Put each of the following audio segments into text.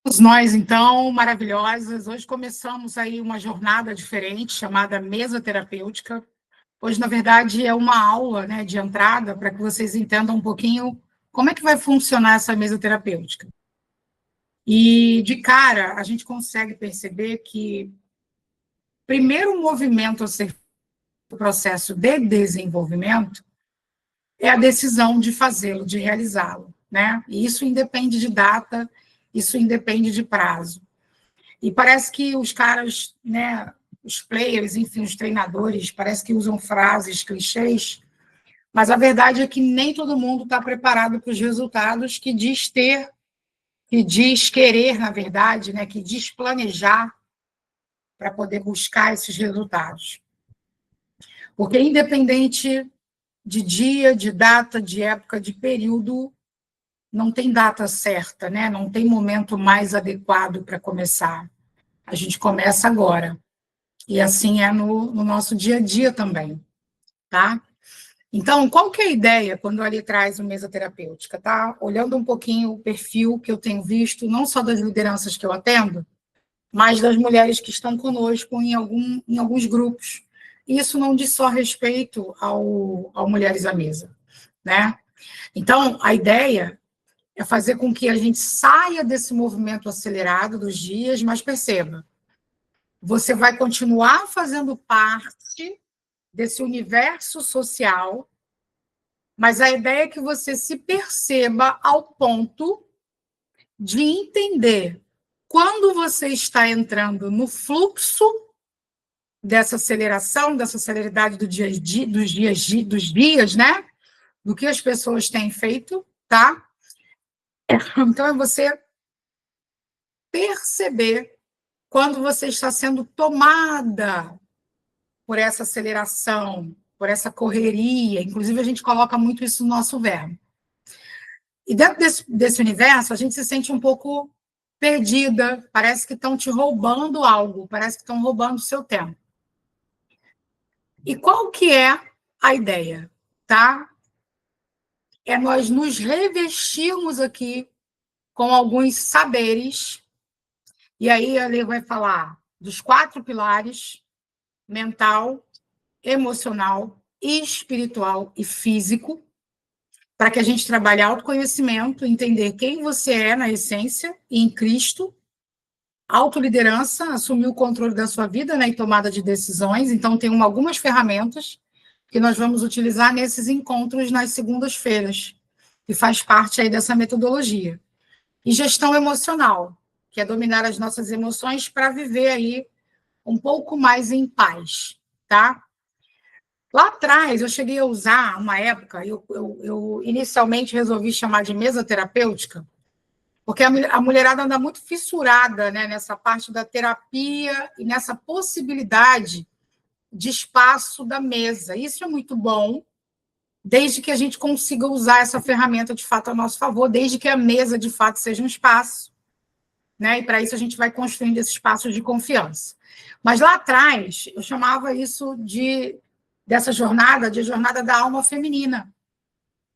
Nós, então, maravilhosas. Hoje começamos aí uma jornada diferente, chamada Mesa Terapêutica. Hoje, na verdade, é uma aula, né, de entrada para que vocês entendam um pouquinho como é que vai funcionar essa mesa terapêutica. E, de cara, a gente consegue perceber que o primeiro movimento a ser feito no processo de desenvolvimento é a decisão de fazê-lo, de realizá-lo, né? E isso independe de data, isso independe de prazo. E parece que os caras, né, os players, enfim, os treinadores, parece que usam frases, clichês, mas a verdade é que nem todo mundo está preparado para os resultados que diz ter, que diz querer, na verdade, né, que diz planejar para poder buscar esses resultados. Porque independente de dia, de data, de época, de período, não tem data certa, né? Não tem momento mais adequado para começar. A gente começa agora. E assim é no nosso dia a dia também, tá? Então, qual que é a ideia quando ali traz o mesa terapêutica, tá? Olhando um pouquinho o perfil que eu tenho visto, não só das lideranças que eu atendo, mas das mulheres que estão conosco em alguns grupos. Isso não diz só respeito ao Mulheres à Mesa, né? Então, a ideia é fazer com que a gente saia desse movimento acelerado dos dias, mas perceba, você vai continuar fazendo parte desse universo social, mas a ideia é que você se perceba ao ponto de entender quando você está entrando no fluxo dessa aceleração, dessa celeridade do dia, dos dias, né? Do que as pessoas têm feito, tá? Então, é você perceber quando você está sendo tomada por essa aceleração, por essa correria. Inclusive, a gente coloca muito isso no nosso verbo. E dentro desse universo, a gente se sente um pouco perdida, parece que estão te roubando algo, parece que estão roubando o seu tempo. E qual que é a ideia, tá? É nós nos revestirmos aqui com alguns saberes, e aí ele vai falar dos 4 pilares: mental, emocional, espiritual e físico, para que a gente trabalhe autoconhecimento, entender quem você é na essência e em Cristo, autoliderança, assumir o controle da sua vida, né, e tomada de decisões. Então, tem algumas ferramentas que nós vamos utilizar nesses encontros nas segundas-feiras, que faz parte aí dessa metodologia. E gestão emocional, que é dominar as nossas emoções para viver aí um pouco mais em paz, tá? Lá atrás, eu cheguei a usar, uma época, eu inicialmente resolvi chamar de mesa terapêutica, porque a mulherada anda muito fissurada, né, nessa parte da terapia e nessa possibilidade de espaço da mesa. Isso é muito bom, desde que a gente consiga usar essa ferramenta de fato a nosso favor, desde que a mesa de fato seja um espaço, né? E para isso a gente vai construindo esse espaço de confiança. Mas lá atrás, eu chamava isso dessa jornada, de jornada da alma feminina.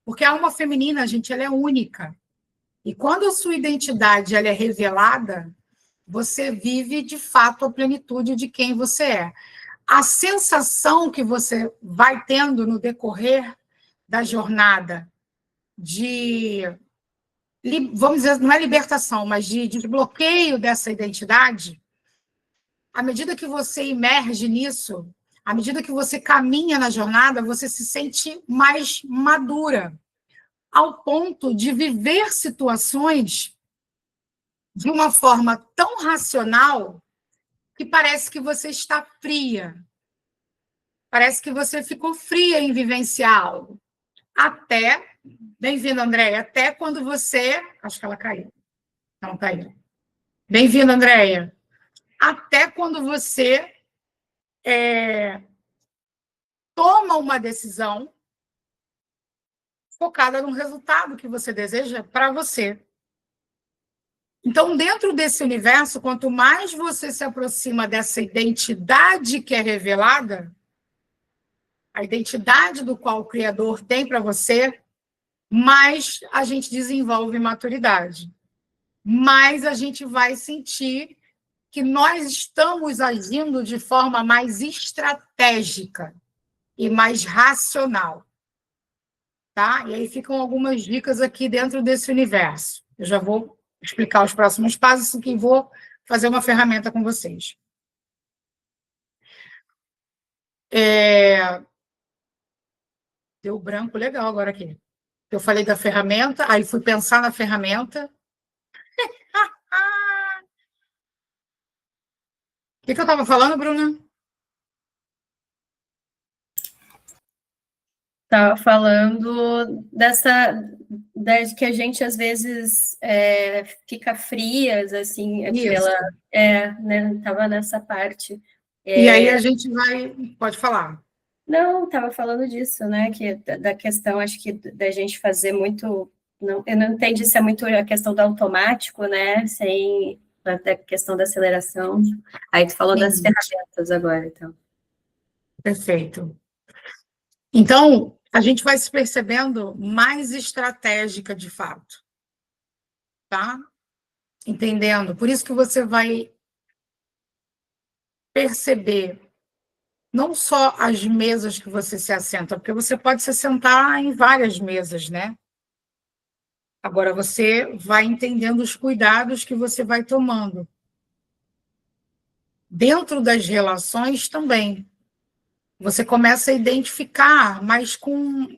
Porque a alma feminina, gente, ela é única. E quando a sua identidade ela é revelada, você vive, de fato, a plenitude de quem você é. A sensação que você vai tendo no decorrer da jornada de, vamos dizer, não é libertação, mas de desbloqueio dessa identidade, à medida que você emerge nisso, à medida que você caminha na jornada, você se sente mais madura, ao ponto de viver situações de uma forma tão racional que parece que você está fria. Parece que você ficou fria em vivenciar algo. Até, bem-vinda, Andréia, até quando você... Acho que ela caiu. Não caiu. Bem-vinda, Andréia. Até quando você toma uma decisão focada no resultado que você deseja para você. Então, dentro desse universo, quanto mais você se aproxima dessa identidade que é revelada, a identidade do qual o Criador tem para você, mais a gente desenvolve maturidade. mais a gente vai sentir que nós estamos agindo de forma mais estratégica e mais racional, tá? E aí ficam algumas dicas aqui dentro desse universo. Eu já vou explicar os próximos passos e vou fazer uma ferramenta com vocês. Deu branco legal agora aqui. Eu falei da ferramenta, aí fui pensar na ferramenta. O que eu estava falando, Bruna? Estava falando que a gente às vezes fica frias, assim, né? Estava nessa parte. E aí a gente pode falar. Não, estava falando disso, né? Que da questão, acho que da gente fazer muito. Não, eu não entendi se é muito a questão do automático, né? Sem a questão da aceleração. Aí tu falou das ferramentas agora, então. Perfeito. Então, a gente vai se percebendo mais estratégica de fato, tá? Entendendo. Por isso que você vai perceber não só as mesas que você se assenta, porque você pode se sentar em várias mesas, né? Agora você vai entendendo os cuidados que você vai tomando. Dentro das relações também. Você começa a identificar, mas com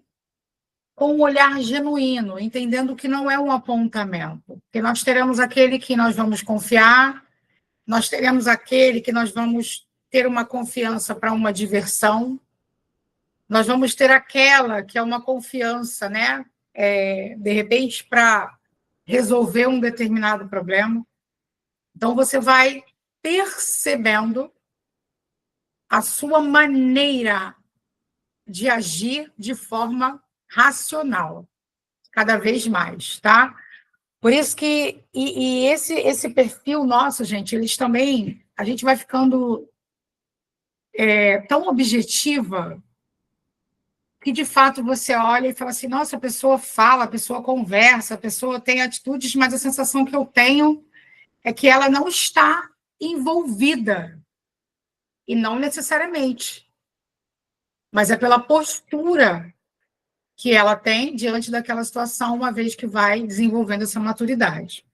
um olhar genuíno, entendendo que não é um apontamento. Que nós teremos aquele que nós vamos confiar, nós teremos aquele que nós vamos ter uma confiança para uma diversão, nós vamos ter aquela que é uma confiança, né? De repente, para resolver um determinado problema. Então, você vai percebendo a sua maneira de agir de forma racional, cada vez mais, tá? Por isso que esse perfil nosso, gente, eles também, a gente vai ficando tão objetiva que de fato você olha e fala assim, nossa, a pessoa fala, a pessoa conversa, a pessoa tem atitudes, mas a sensação que eu tenho é que ela não está envolvida, e não necessariamente, mas é pela postura que ela tem diante daquela situação, uma vez que vai desenvolvendo essa maturidade.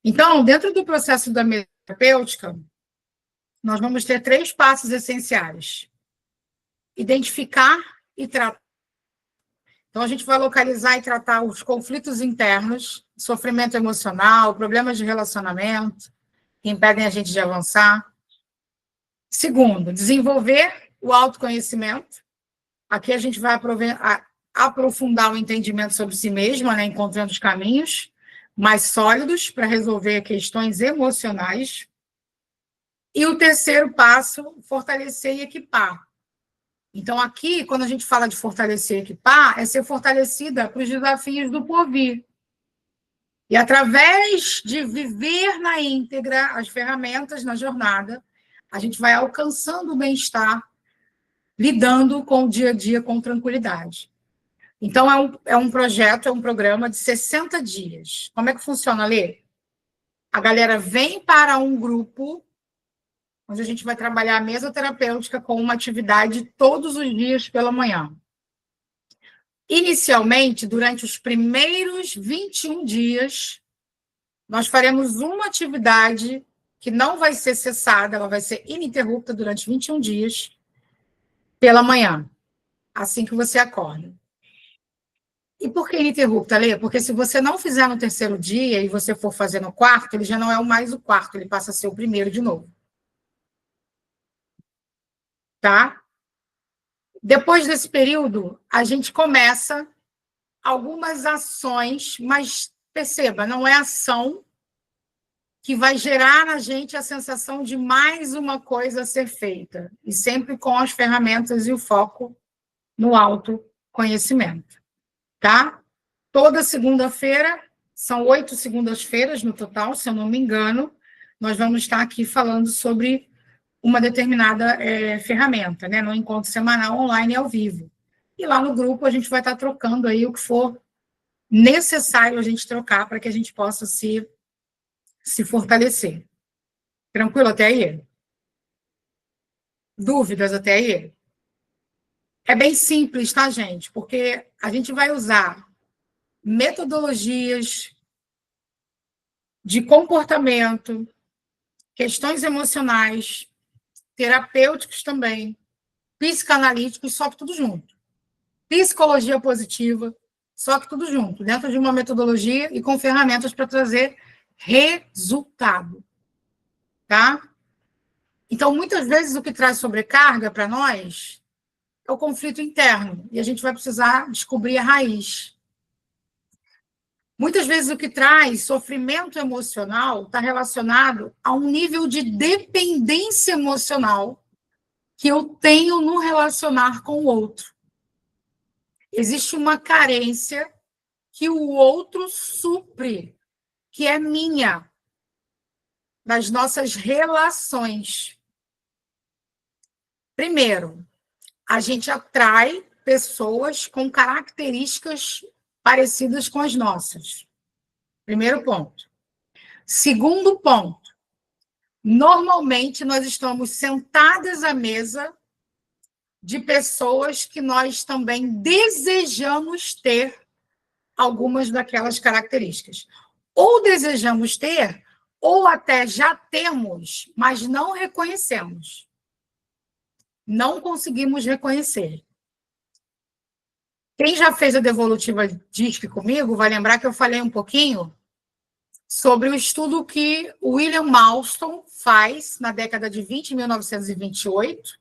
Então, dentro do processo da mesa terapêutica, nós vamos ter 3 passos essenciais. Identificar e tratar. Então, a gente vai localizar e tratar os conflitos internos, sofrimento emocional, problemas de relacionamento, que impedem a gente de avançar. Segundo, desenvolver o autoconhecimento. Aqui a gente vai aprofundar o entendimento sobre si mesma, né, encontrando os caminhos mais sólidos para resolver questões emocionais. E o terceiro passo, fortalecer e equipar. Então, aqui, quando a gente fala de fortalecer e equipar, é ser fortalecida para os desafios do porvir. E através de viver na íntegra as ferramentas na jornada, a gente vai alcançando o bem-estar, lidando com o dia a dia com tranquilidade. Então, é um projeto, é um programa de 60 dias. Como é que funciona, Lê? A galera vem para um grupo, onde a gente vai trabalhar a mesa terapêutica com uma atividade todos os dias pela manhã. Inicialmente, durante os primeiros 21 dias, nós faremos uma atividade que não vai ser cessada, ela vai ser ininterrupta durante 21 dias, pela manhã, assim que você acorda. E por que ininterrupta, Lê? Porque se você não fizer no terceiro dia e você for fazer no quarto, ele já não é mais o quarto, ele passa a ser o primeiro de novo. Tá? Depois desse período, a gente começa algumas ações, mas perceba, não é ação que vai gerar na gente a sensação de mais uma coisa a ser feita, e sempre com as ferramentas e o foco no autoconhecimento, tá? Toda segunda-feira, são 8 segundas-feiras no total, se eu não me engano, nós vamos estar aqui falando sobre uma determinada ferramenta, né? No encontro semanal online e ao vivo. E lá no grupo a gente vai estar trocando aí o que for necessário a gente trocar para que a gente possa se se fortalecer. Tranquilo até aí? Dúvidas até aí? É bem simples, tá, gente? Porque a gente vai usar metodologias de comportamento, questões emocionais, terapêuticos também, psicanalíticos, só que tudo junto. Psicologia positiva, só que tudo junto, dentro de uma metodologia e com ferramentas para trazer resultado, tá? Então, muitas vezes, o que traz sobrecarga para nós é o conflito interno, e a gente vai precisar descobrir a raiz. Muitas vezes, o que traz sofrimento emocional está relacionado a um nível de dependência emocional que eu tenho no relacionar com o outro. Existe uma carência que o outro supre, que é minha, nas nossas relações. Primeiro, a gente atrai pessoas com características parecidas com as nossas. Primeiro ponto. Segundo ponto, normalmente nós estamos sentadas à mesa de pessoas que nós também desejamos ter algumas daquelas características. Ou desejamos ter, ou até já temos, mas não reconhecemos. Não conseguimos reconhecer. Quem já fez a devolutiva DISC comigo vai lembrar que eu falei um pouquinho sobre o estudo que o William Marston faz na década de 20, 1928,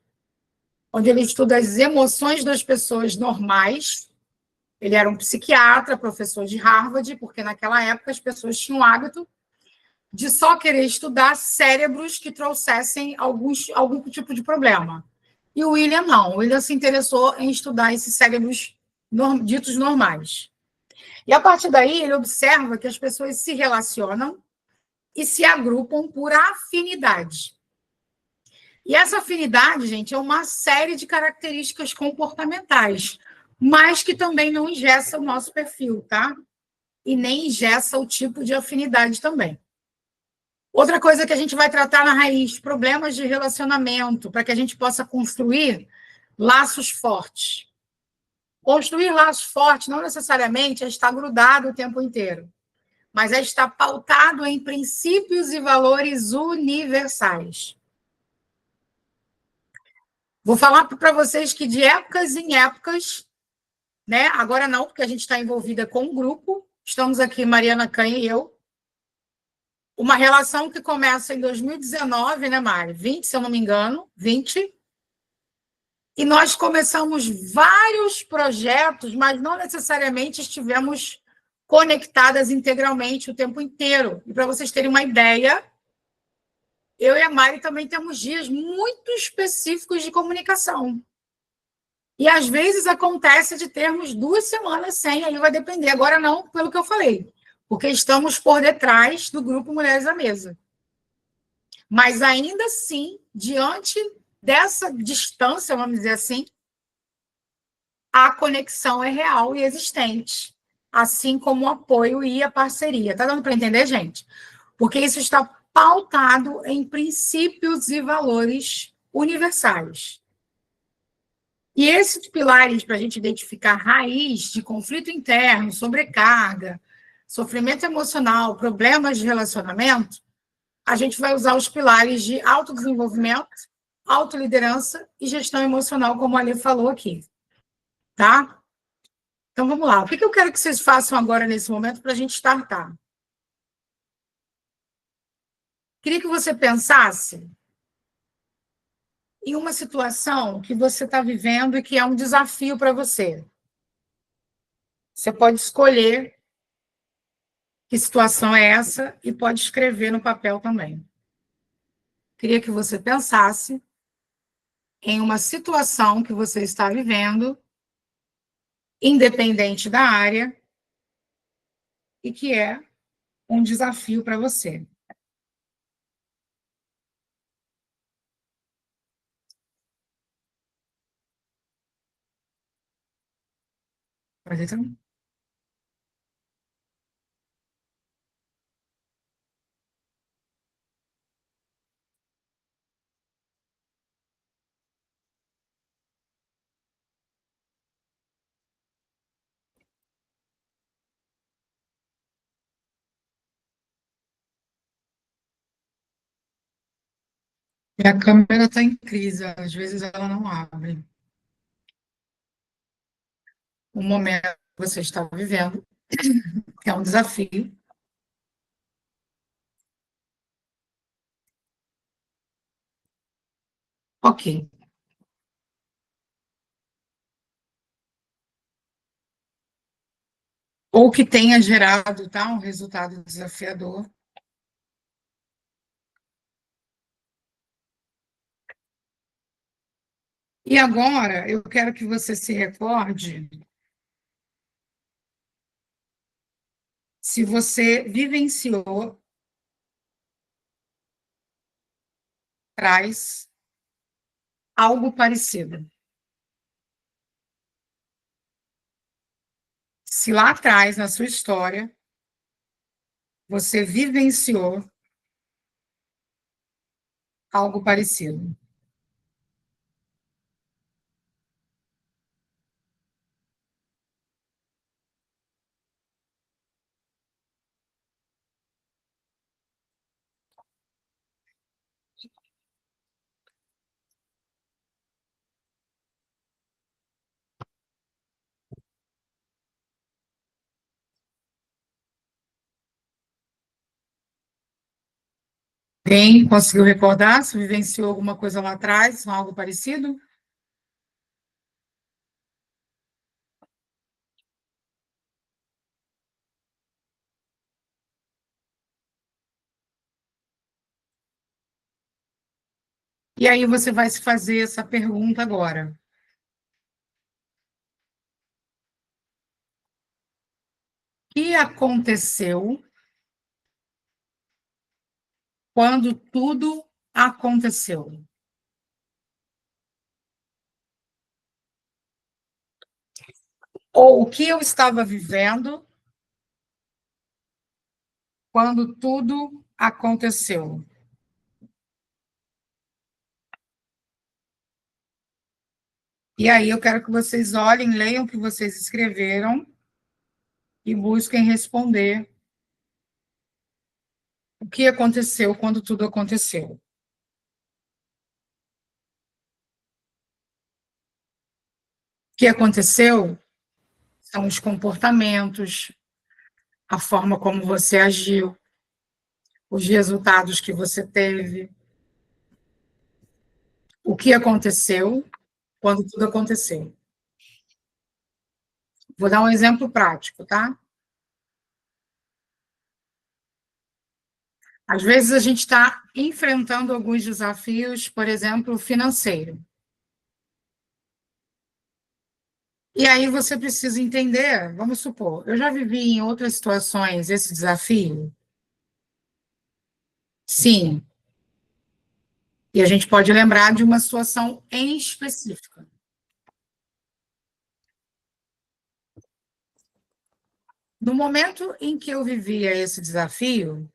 onde ele estuda as emoções das pessoas normais. Ele era um psiquiatra, professor de Harvard, porque naquela época as pessoas tinham o hábito de só querer estudar cérebros que trouxessem algum tipo de problema. E o William não. O William se interessou em estudar esses cérebros ditos normais. E a partir daí ele observa que as pessoas se relacionam e se agrupam por afinidade. E essa afinidade, gente, é uma série de características comportamentais, mas que também não engessa o nosso perfil, tá? E nem engessa o tipo de afinidade também. Outra coisa que a gente vai tratar na raiz, problemas de relacionamento, para que a gente possa construir laços fortes. Construir laços fortes não necessariamente é estar grudado o tempo inteiro, mas é estar pautado em princípios e valores universais. Vou falar para vocês que de épocas em épocas, né? Agora não, porque a gente está envolvida com um grupo, estamos aqui, Mariana Canha e eu, uma relação que começa em 2019, né, Mari? 20, se eu não me engano, 20. E nós começamos vários projetos, mas não necessariamente estivemos conectadas integralmente o tempo inteiro. E para vocês terem uma ideia, eu e a Mari também temos dias muito específicos de comunicação. E às vezes acontece de termos 2 semanas sem, aí vai depender. Agora não, pelo que eu falei, porque estamos por detrás do grupo Mulheres à Mesa. Mas ainda assim, diante dessa distância, vamos dizer assim, a conexão é real e existente, assim como o apoio e a parceria. Está dando para entender, gente? Porque isso está pautado em princípios e valores universais. E esses pilares, para a gente identificar raiz de conflito interno, sobrecarga, sofrimento emocional, problemas de relacionamento, a gente vai usar os pilares de autodesenvolvimento, autoliderança e gestão emocional, como a Ali falou aqui. Tá? Então, vamos lá. O que eu quero que vocês façam agora, nesse momento, para a gente startar? Queria que você pensasse em uma situação que você está vivendo e que é um desafio para você. Você pode escolher que situação é essa e pode escrever no papel também. Queria que você pensasse em uma situação que você está vivendo, independente da área, e que é um desafio para você. Fazer também. E a câmera está em crise, às vezes ela não abre. O momento que você está vivendo é um desafio. Ok. Ou que tenha gerado, tá, um resultado desafiador. E agora eu quero que você se recorde se você vivenciou, traz algo parecido. Se lá atrás, na sua história, você vivenciou algo parecido. Quem conseguiu recordar se vivenciou alguma coisa lá atrás, algo parecido? E aí você vai se fazer essa pergunta agora. O que aconteceu quando tudo aconteceu? Ou o que eu estava vivendo quando tudo aconteceu? E aí eu quero que vocês olhem, leiam o que vocês escreveram e busquem responder o que aconteceu quando tudo aconteceu. O que aconteceu são os comportamentos, a forma como você agiu, os resultados que você teve, o que aconteceu quando tudo aconteceu. Vou dar um exemplo prático, tá? Às vezes a gente está enfrentando alguns desafios, por exemplo, financeiro. E aí você precisa entender, vamos supor, eu já vivi em outras situações esse desafio? Sim. E a gente pode lembrar de uma situação em específica. No momento em que eu vivia esse desafio,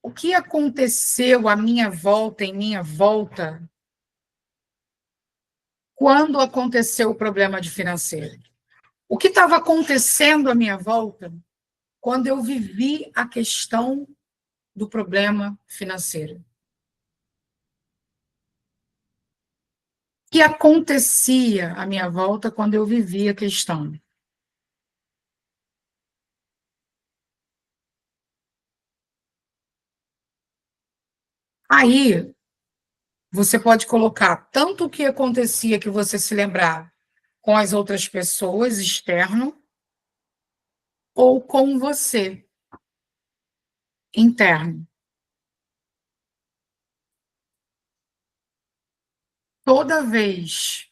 o que aconteceu à minha volta, em minha volta, quando aconteceu o problema de financeiro? O que estava acontecendo à minha volta quando eu vivi a questão do problema financeiro? O que acontecia à minha volta quando eu vivia a questão? Aí, você pode colocar tanto o que acontecia que você se lembrar com as outras pessoas, externo, ou com você, interno. Toda vez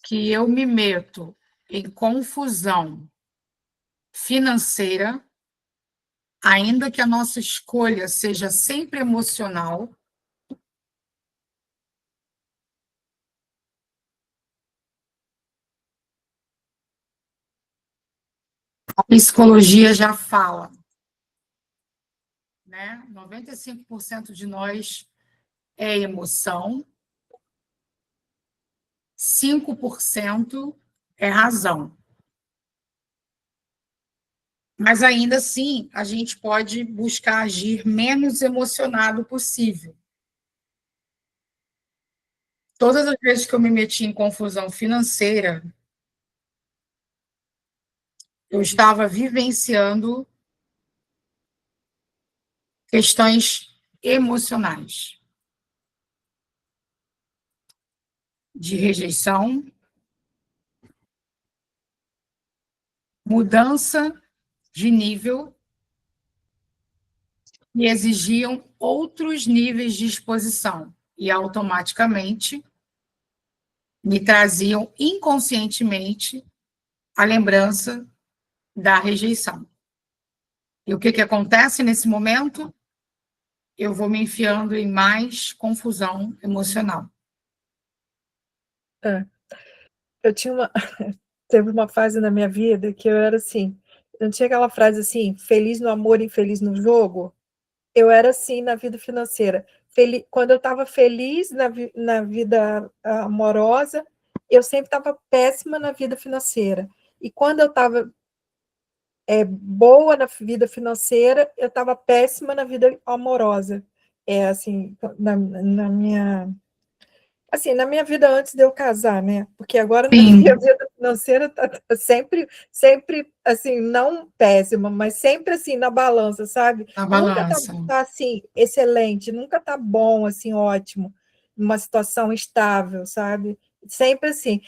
que eu me meto em confusão financeira, ainda que a nossa escolha seja sempre emocional, a psicologia já fala, né? 95% de nós é emoção, 5% é razão. Mas ainda assim, a gente pode buscar agir menos emocionado possível. Todas as vezes que eu me meti em confusão financeira, eu estava vivenciando questões emocionais de rejeição, mudança de nível e exigiam outros níveis de exposição e automaticamente me traziam inconscientemente a lembrança da rejeição. E o que acontece nesse momento? Eu vou me enfiando em mais confusão emocional. Eu tinha teve uma fase na minha vida que eu era assim, não tinha aquela frase assim, feliz no amor, infeliz no jogo? Eu era assim na vida financeira. Quando eu estava feliz na vida amorosa, eu sempre estava péssima na vida financeira. E quando eu estava boa na vida financeira, eu estava péssima na vida amorosa. Assim, na minha assim, na minha vida antes de eu casar, né? Porque agora na minha vida financeira tá sempre, assim, não péssima, mas sempre, assim, na balança, sabe? Na Nunca balança. tá, assim, excelente, nunca tá bom, assim, ótimo, uma situação estável, sabe? Sempre assim.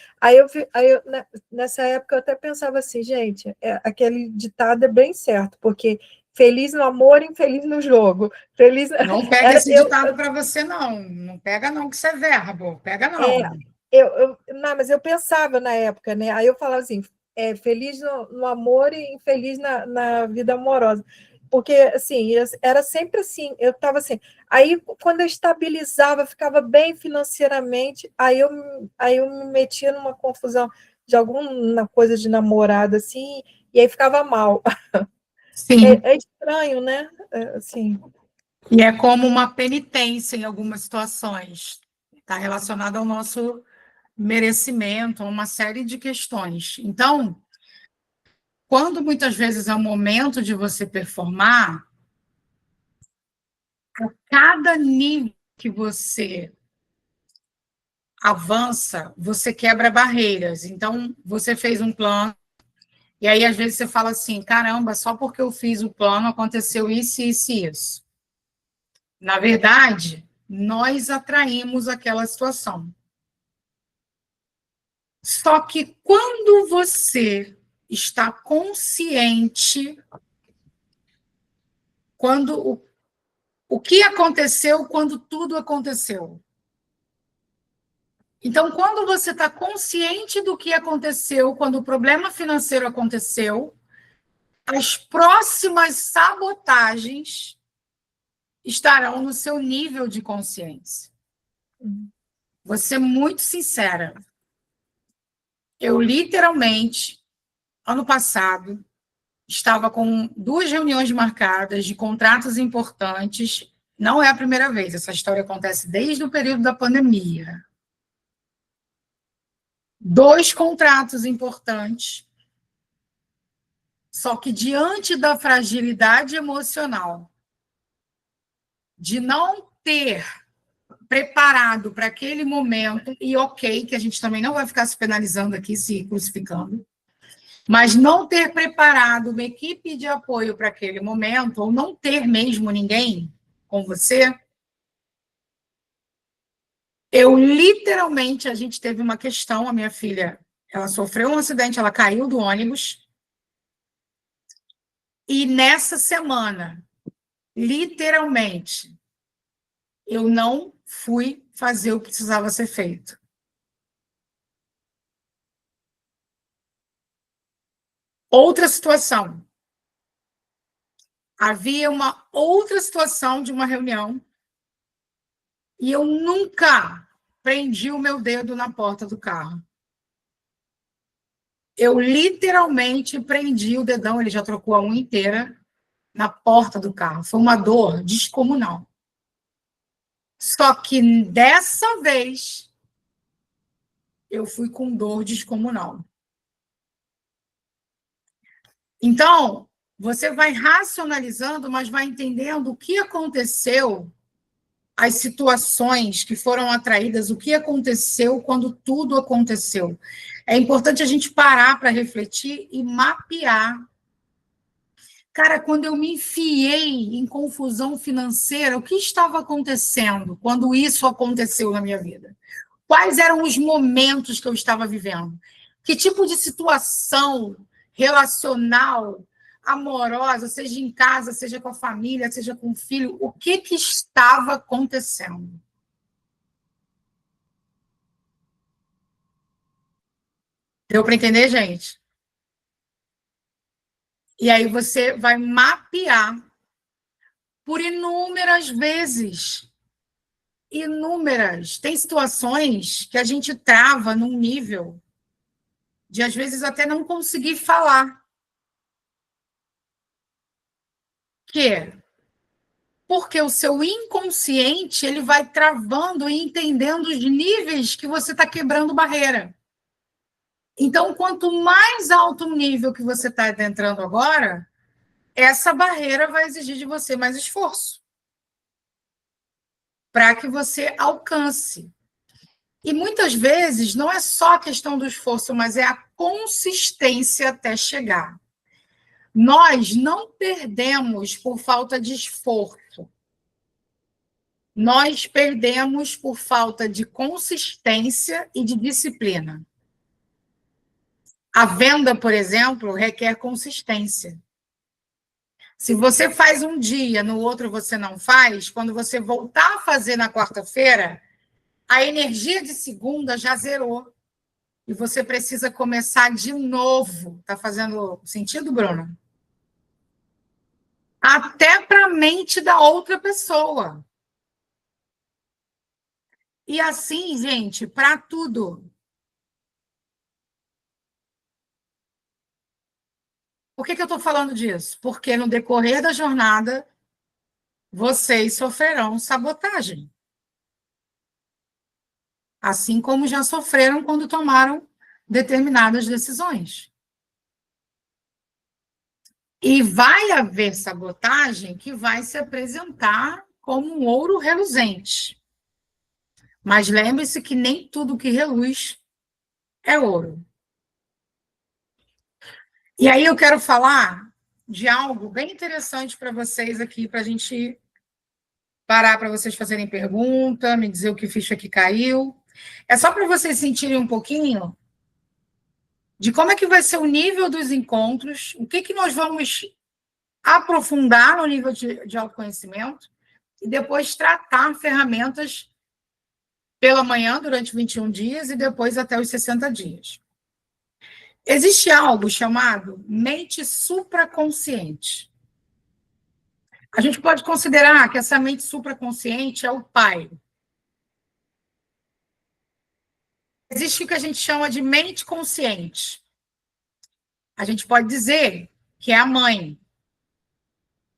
Nessa época, eu até pensava assim, gente, aquele ditado é bem certo, porque feliz no amor, infeliz no jogo. Feliz... Não pega esse ditado para você, não. Não pega, não, que isso é verbo. Pega, não. Não, mas eu pensava na época, né? Aí eu falava assim, feliz no amor e infeliz na vida amorosa. Porque, assim, era sempre assim, eu estava assim. Aí, quando eu estabilizava, ficava bem financeiramente, aí eu me metia numa confusão de alguma coisa de namorado, assim, e aí ficava mal. Sim. É estranho, né? Assim. E é como uma penitência em algumas situações. Está relacionado ao nosso merecimento, a uma série de questões. Então, quando muitas vezes é o momento de você performar, a cada nível que você avança, você quebra barreiras. Então, você fez um plano, e aí às vezes você fala assim: caramba, só porque eu fiz o plano aconteceu isso, isso e isso. Na verdade, nós atraímos aquela situação. Só que quando você está consciente, quando o que aconteceu quando tudo aconteceu. Então, quando você está consciente do que aconteceu, quando o problema financeiro aconteceu, as próximas sabotagens estarão no seu nível de consciência. Vou ser muito sincera. Eu, literalmente, ano passado, estava com 2 reuniões marcadas de contratos importantes. Não é a primeira vez, essa história acontece desde o período da pandemia. 2 contratos importantes, só que diante da fragilidade emocional, de não ter preparado para aquele momento, e ok, que a gente também não vai ficar se penalizando aqui, se crucificando, mas não ter preparado uma equipe de apoio para aquele momento, ou não ter mesmo ninguém com você, eu literalmente, a gente teve uma questão, a minha filha, ela sofreu um acidente, ela caiu do ônibus, e nessa semana, literalmente, eu não fui fazer o que precisava ser feito. Outra situação. Havia uma outra situação de uma reunião e eu nunca prendi o meu dedo na porta do carro. Eu literalmente prendi o dedão, ele já trocou a unha inteira, na porta do carro. Foi uma dor descomunal. Só que dessa vez eu fui com dor descomunal. Então, você vai racionalizando, mas vai entendendo o que aconteceu, as situações que foram atraídas, o que aconteceu quando tudo aconteceu. É importante a gente parar para refletir e mapear. Cara, quando eu me enfiei em confusão financeira, o que estava acontecendo quando isso aconteceu na minha vida? Quais eram os momentos que eu estava vivendo? Que tipo de situação relacional, amorosa, seja em casa, seja com a família, seja com o filho, o que estava acontecendo? Deu para entender, gente? E aí você vai mapear por inúmeras vezes. Inúmeras. Tem situações que a gente trava num nível de, às vezes, até não conseguir falar. Que porque o seu inconsciente ele vai travando e entendendo os níveis que você está quebrando barreira. Então, quanto mais alto o nível que você está adentrando agora, essa barreira vai exigir de você mais esforço para que você alcance. E muitas vezes não é só a questão do esforço, mas é a consistência até chegar. Nós não perdemos por falta de esforço. Nós perdemos por falta de consistência e de disciplina. A venda, por exemplo, requer consistência. Se você faz um dia, no outro você não faz, quando você voltar a fazer na quarta-feira, a energia de segunda já zerou. E você precisa começar de novo. Está fazendo sentido, Bruno? Até para a mente da outra pessoa. E assim, gente, para tudo. Por que eu estou falando disso? Porque no decorrer da jornada, vocês sofrerão sabotagem. Assim como já sofreram quando tomaram determinadas decisões. E vai haver sabotagem que vai se apresentar como um ouro reluzente. Mas lembre-se que nem tudo que reluz é ouro. E aí eu quero falar de algo bem interessante para vocês aqui, para a gente parar para vocês fazerem pergunta, me dizer o que ficha que caiu. É só para vocês sentirem um pouquinho de como é que vai ser o nível dos encontros, o que nós vamos aprofundar no nível de autoconhecimento e depois tratar ferramentas pela manhã, durante 21 dias, e depois até os 60 dias. Existe algo chamado mente supraconsciente. A gente pode considerar que essa mente supraconsciente é o pai. Existe o que a gente chama de mente consciente. A gente pode dizer que é a mãe.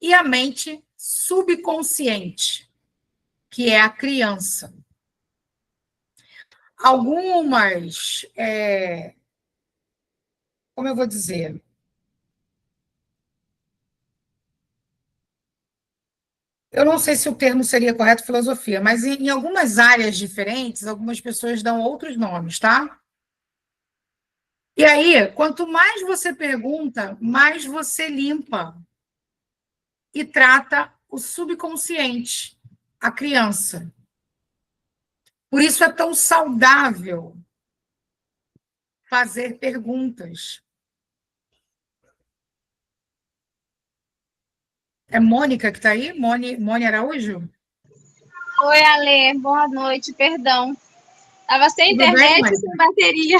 E a mente subconsciente, que é a criança. Algumas, como eu vou dizer? Eu não sei se o termo seria correto, filosofia, mas em algumas áreas diferentes, algumas pessoas dão outros nomes, tá? E aí, quanto mais você pergunta, mais você limpa e trata o subconsciente, a criança. Por isso é tão saudável fazer perguntas. É Mônica que está aí? Mônica Araújo? Oi, Ale, boa noite, perdão. Estava sem Tudo internet bem, e sem bateria.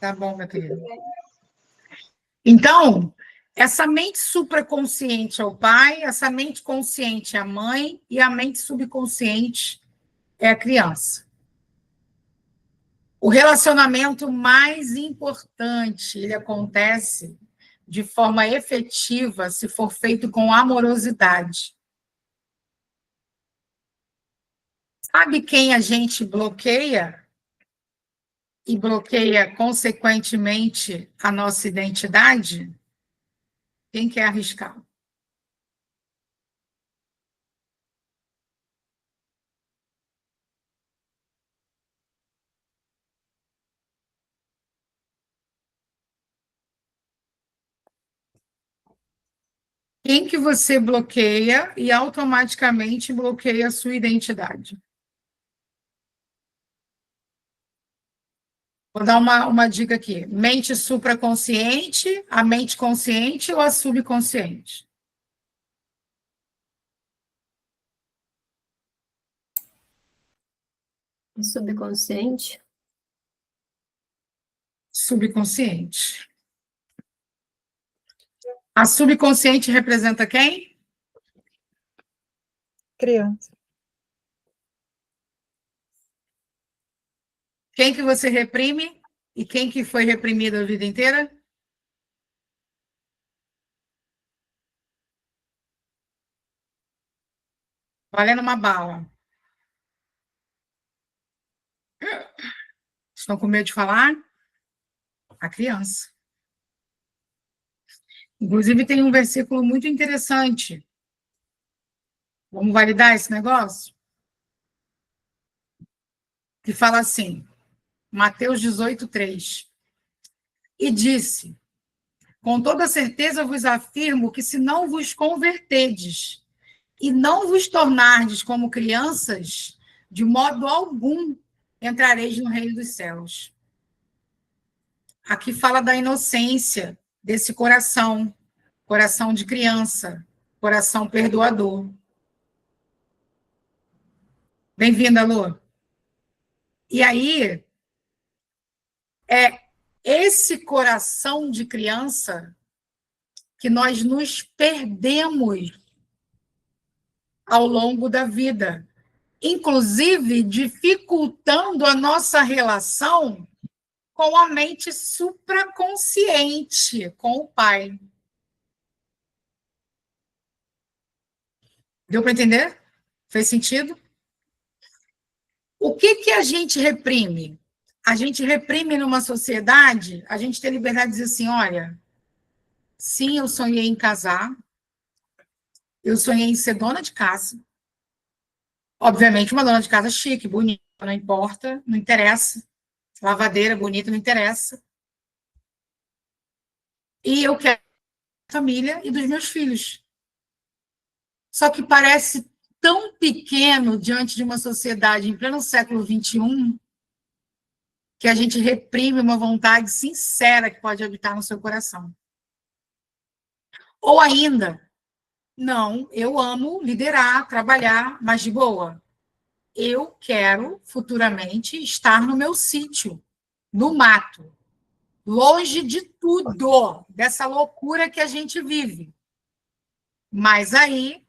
Tá bom, minha querida. Então, essa mente supraconsciente é o pai, essa mente consciente é a mãe e a mente subconsciente é a criança. O relacionamento mais importante, ele acontece de forma efetiva se for feito com amorosidade. Sabe quem a gente bloqueia? E bloqueia, consequentemente, a nossa identidade? Quem quer arriscar? Quem que você bloqueia e automaticamente bloqueia a sua identidade? Vou dar uma dica aqui. Mente supraconsciente, a mente consciente ou a subconsciente? Subconsciente. Subconsciente. A subconsciente representa quem? Criança. Quem que você reprime e quem que foi reprimido a vida inteira? Valendo uma bala. Estão com medo de falar? A criança. Inclusive, tem um versículo muito interessante. Vamos validar esse negócio? Que fala assim, Mateus 18:3. E disse: com toda certeza vos afirmo que se não vos converterdes e não vos tornardes como crianças, de modo algum entrareis no reino dos céus. Aqui fala da inocência desse coração, coração de criança, coração perdoador. Bem-vinda, Lu. E aí, é esse coração de criança que nós nos perdemos ao longo da vida, inclusive dificultando a nossa relação com a mente supraconsciente, com o Pai. Deu para entender? Fez sentido? O que a gente reprime? A gente reprime numa sociedade, a gente tem liberdade de dizer assim, olha, sim, eu sonhei em casar, eu sonhei em ser dona de casa, obviamente uma dona de casa chique, bonita, não importa, não interessa, lavadeira bonita, não interessa. E eu quero a família e dos meus filhos. Só que parece tão pequeno diante de uma sociedade em pleno século XXI que a gente reprime uma vontade sincera que pode habitar no seu coração. Ou ainda, não, eu amo liderar, trabalhar, mas de boa. Eu quero futuramente estar no meu sítio, no mato, longe de tudo, dessa loucura que a gente vive. Mas aí,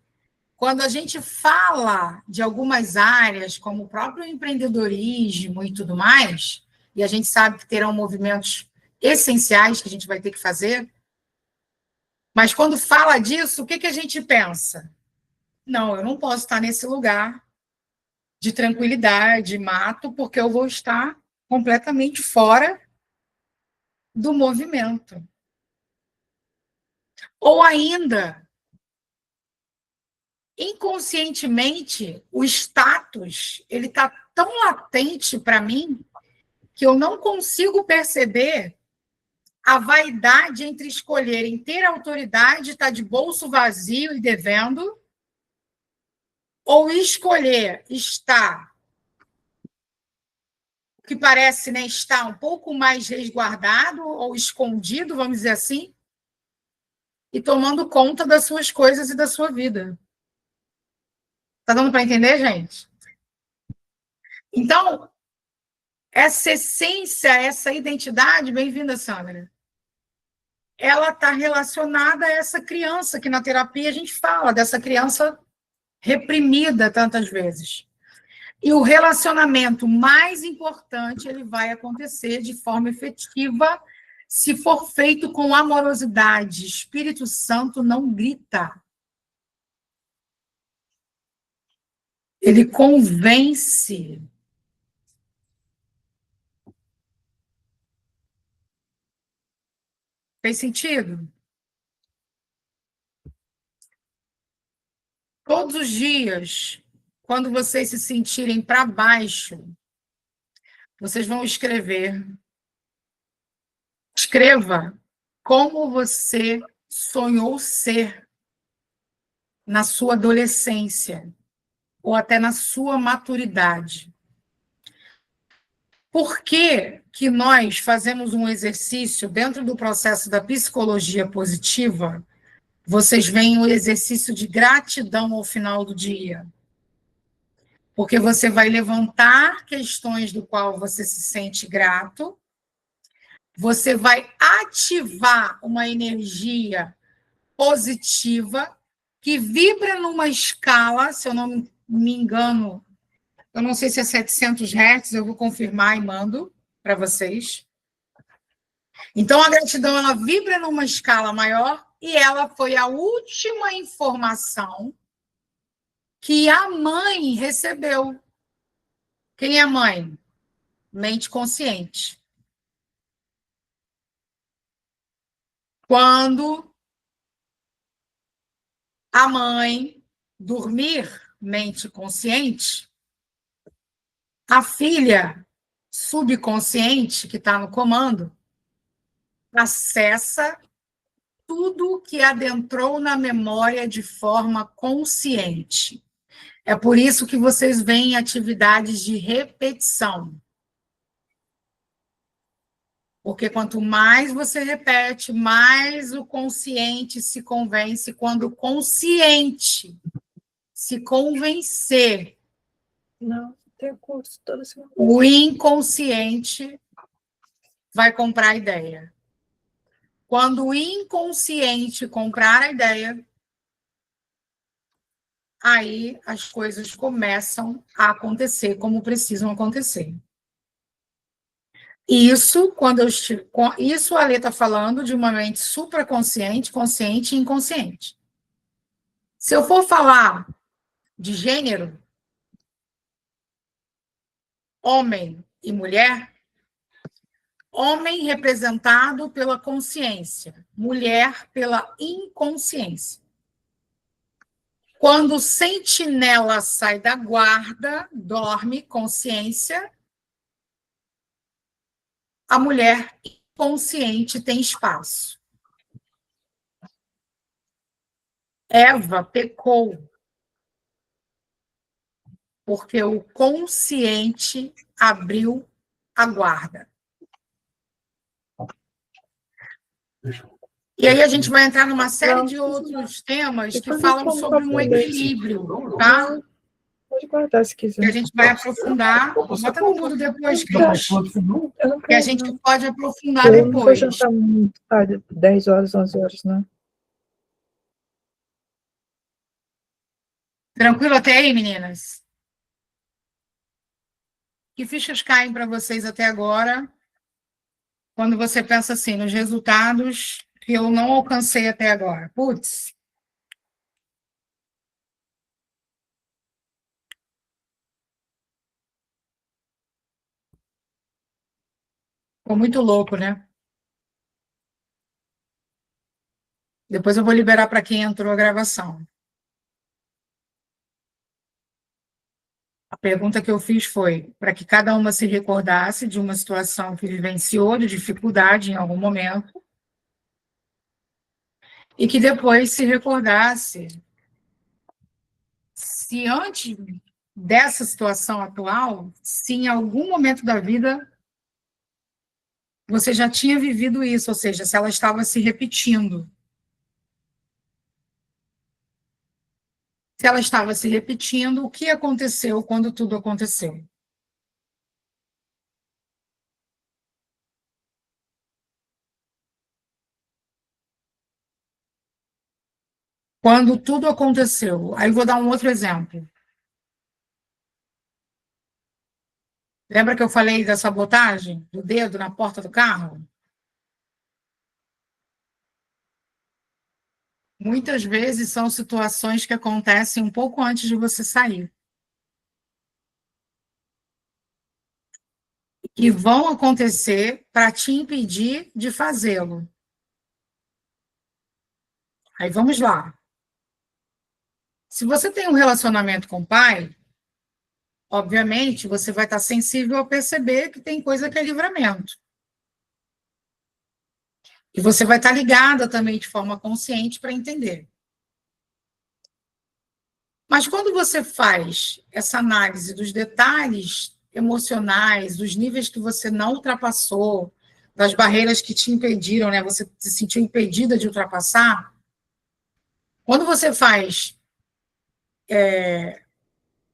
quando a gente fala de algumas áreas, como o próprio empreendedorismo e tudo mais, e a gente sabe que terão movimentos essenciais que a gente vai ter que fazer, mas quando fala disso, o que a gente pensa? Não, eu não posso estar nesse lugar de tranquilidade, mato, porque eu vou estar completamente fora do movimento. Ou ainda, inconscientemente, o status, ele está tão latente para mim que eu não consigo perceber a vaidade entre escolher em ter autoridade, estar de bolso vazio e devendo, ou escolher estar, que parece, né, estar um pouco mais resguardado ou escondido, vamos dizer assim, e tomando conta das suas coisas e da sua vida. Está dando para entender, gente? Então, essa essência, essa identidade, bem-vinda, Sandra, ela está relacionada a essa criança que na terapia a gente fala, dessa criança reprimida tantas vezes. E o relacionamento mais importante, ele vai acontecer de forma efetiva se for feito com amorosidade. Espírito Santo não grita. Ele convence. Fez sentido? Todos os dias, quando vocês se sentirem para baixo, vocês vão escrever. Escreva como você sonhou ser na sua adolescência ou até na sua maturidade. Por que que nós fazemos um exercício dentro do processo da psicologia positiva? Vocês veem o exercício de gratidão ao final do dia. Porque você vai levantar questões do qual você se sente grato, você vai ativar uma energia positiva que vibra numa escala, se eu não me engano, eu não sei se é 700 Hz, eu vou confirmar e mando para vocês. Então, a gratidão, ela vibra numa escala maior e ela foi a última informação que a mãe recebeu. Quem é a mãe? Mente consciente. Quando a mãe dormir, mente consciente, a filha subconsciente, que está no comando, acessa tudo que adentrou na memória de forma consciente. É por isso que vocês veem atividades de repetição. Porque quanto mais você repete, mais o consciente se convence. Quando o consciente se convencer, Não, tem curso toda semana. o inconsciente vai comprar a ideia. Quando o inconsciente comprar a ideia, aí as coisas começam a acontecer como precisam acontecer. Isso, isso a Alê está falando de uma mente supraconsciente, consciente e inconsciente. Se eu for falar de gênero, homem e mulher, homem representado pela consciência, mulher pela inconsciência. Quando o sentinela sai da guarda, dorme consciência, a mulher inconsciente tem espaço. Eva pecou porque o consciente abriu a guarda. E aí a gente vai entrar numa série de outros temas que falam sobre um equilíbrio, tá? Pode guardar se quiser. Que a gente vai aprofundar. Bota no mudo depois, Cris. Que a gente pode aprofundar Eu não vou depois. jantar muito tarde, 10 horas, 11 horas, não. Tranquilo até aí, meninas? Que fichas caem para vocês até agora? Quando você pensa assim, nos resultados que eu não alcancei até agora. Putz. Ficou muito louco, né? Depois eu vou liberar para quem entrou a gravação. A pergunta que eu fiz foi para que cada uma se recordasse de uma situação que vivenciou, de dificuldade em algum momento, e que depois se recordasse se antes dessa situação atual, se em algum momento da vida você já tinha vivido isso, ou seja, se ela estava se repetindo. Se ela estava se repetindo, o que aconteceu quando tudo aconteceu? Quando tudo aconteceu. Aí vou dar um outro exemplo. Lembra que eu falei da sabotagem do dedo na porta do carro? Muitas vezes são situações que acontecem um pouco antes de você sair. E vão acontecer para te impedir de fazê-lo. Aí vamos lá. Se você tem um relacionamento com o pai, obviamente, você vai estar sensível a perceber que tem coisa que é livramento. E você vai estar ligada também de forma consciente para entender. Mas quando você faz essa análise dos detalhes emocionais, dos níveis que você não ultrapassou, das barreiras que te impediram, né? Você se sentiu impedida de ultrapassar. Quando você faz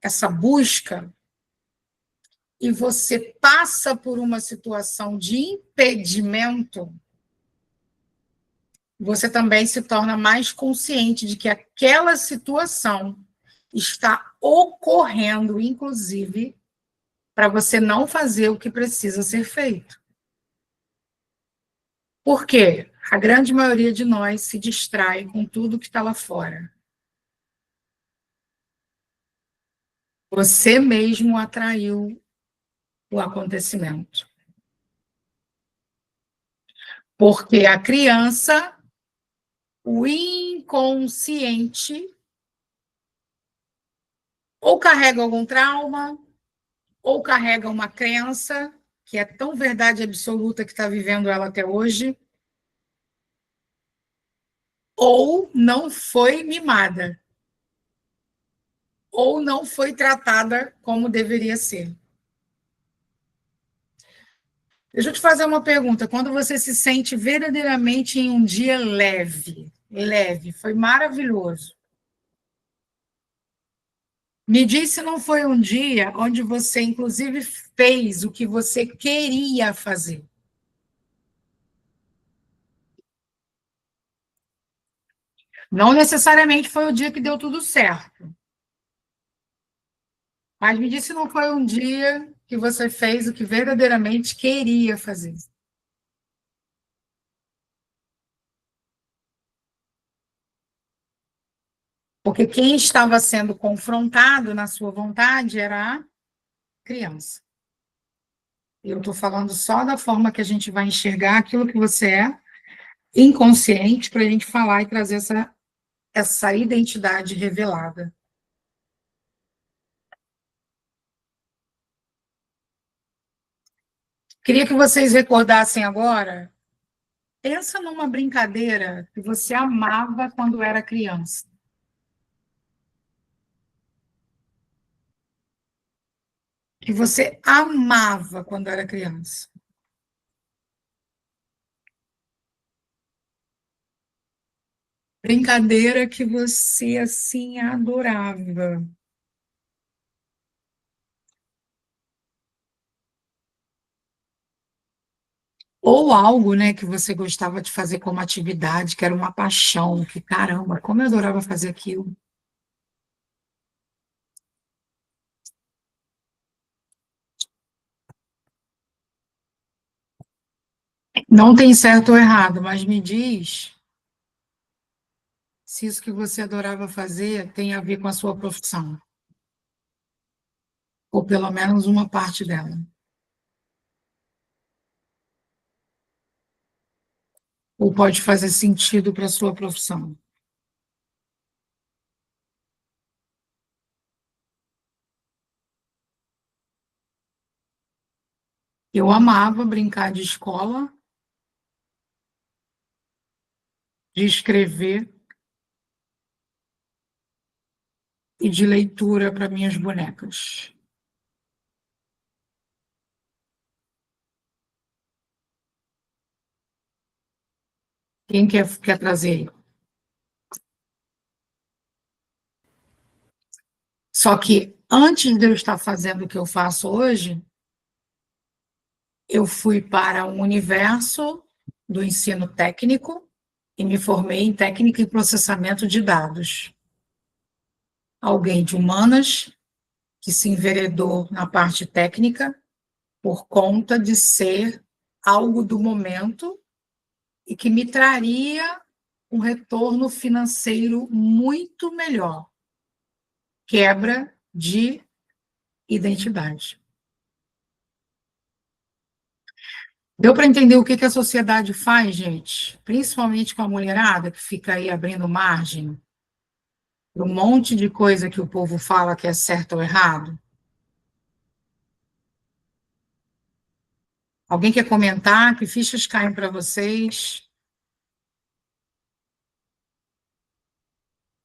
essa busca e você passa por uma situação de impedimento, você também se torna mais consciente de que aquela situação está ocorrendo, inclusive, para você não fazer o que precisa ser feito. Por quê? A grande maioria de nós se distrai com tudo que está lá fora. Você mesmo atraiu o acontecimento. Porque a criança, o inconsciente, ou carrega algum trauma, ou carrega uma crença que é tão verdade absoluta que está vivendo ela até hoje, ou não foi mimada, ou não foi tratada como deveria ser. Deixa eu te fazer uma pergunta. Quando você se sente verdadeiramente em um dia leve, foi maravilhoso. Me diz se não foi um dia onde você, inclusive, fez o que você queria fazer. Não necessariamente foi o dia que deu tudo certo. Mas me diz se não foi um dia que você fez o que verdadeiramente queria fazer. Porque quem estava sendo confrontado na sua vontade era a criança. Eu estou falando só da forma que a gente vai enxergar aquilo que você é, inconsciente, para a gente falar e trazer essa identidade revelada. Queria que vocês recordassem agora, pensa numa brincadeira que você amava quando era criança. Que você amava quando era criança. Brincadeira que você, assim, adorava. Ou algo, né, que você gostava de fazer como atividade, que era uma paixão, que, caramba, como eu adorava fazer aquilo. Não tem certo ou errado, mas me diz se isso que você adorava fazer tem a ver com a sua profissão. Ou pelo menos uma parte dela. Ou pode fazer sentido para a sua profissão. Eu amava brincar de escola, de escrever e de leitura para minhas bonecas. Quem quer trazer? Só que antes de eu estar fazendo o que eu faço hoje, eu fui para um universo do ensino técnico e me formei em técnica e processamento de dados. Alguém de humanas que se enveredou na parte técnica por conta de ser algo do momento e que me traria um retorno financeiro muito melhor. Quebra de identidade. Deu para entender o que a sociedade faz, gente? Principalmente com a mulherada que fica aí abrindo margem. para um monte de coisa que o povo fala que é certo ou errado? Alguém quer comentar? Que fichas caem para vocês?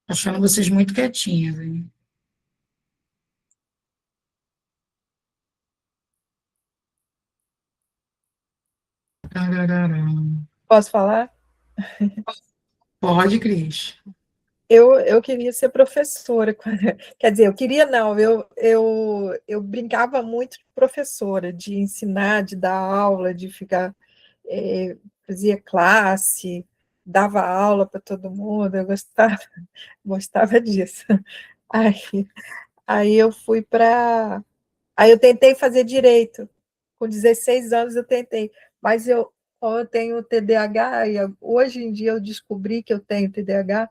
Achando vocês muito quietinhas, hein? Tararara. Posso falar? Pode, Cris. Eu queria ser professora. Quer dizer, eu queria não, eu brincava muito de professora, de ensinar, de dar aula, de ficar, fazia classe, dava aula para todo mundo, eu gostava disso. Aí, aí eu fui para. Aí eu tentei fazer direito. Com 16 anos eu tentei, mas eu tenho TDAH, e hoje em dia eu descobri que eu tenho TDAH.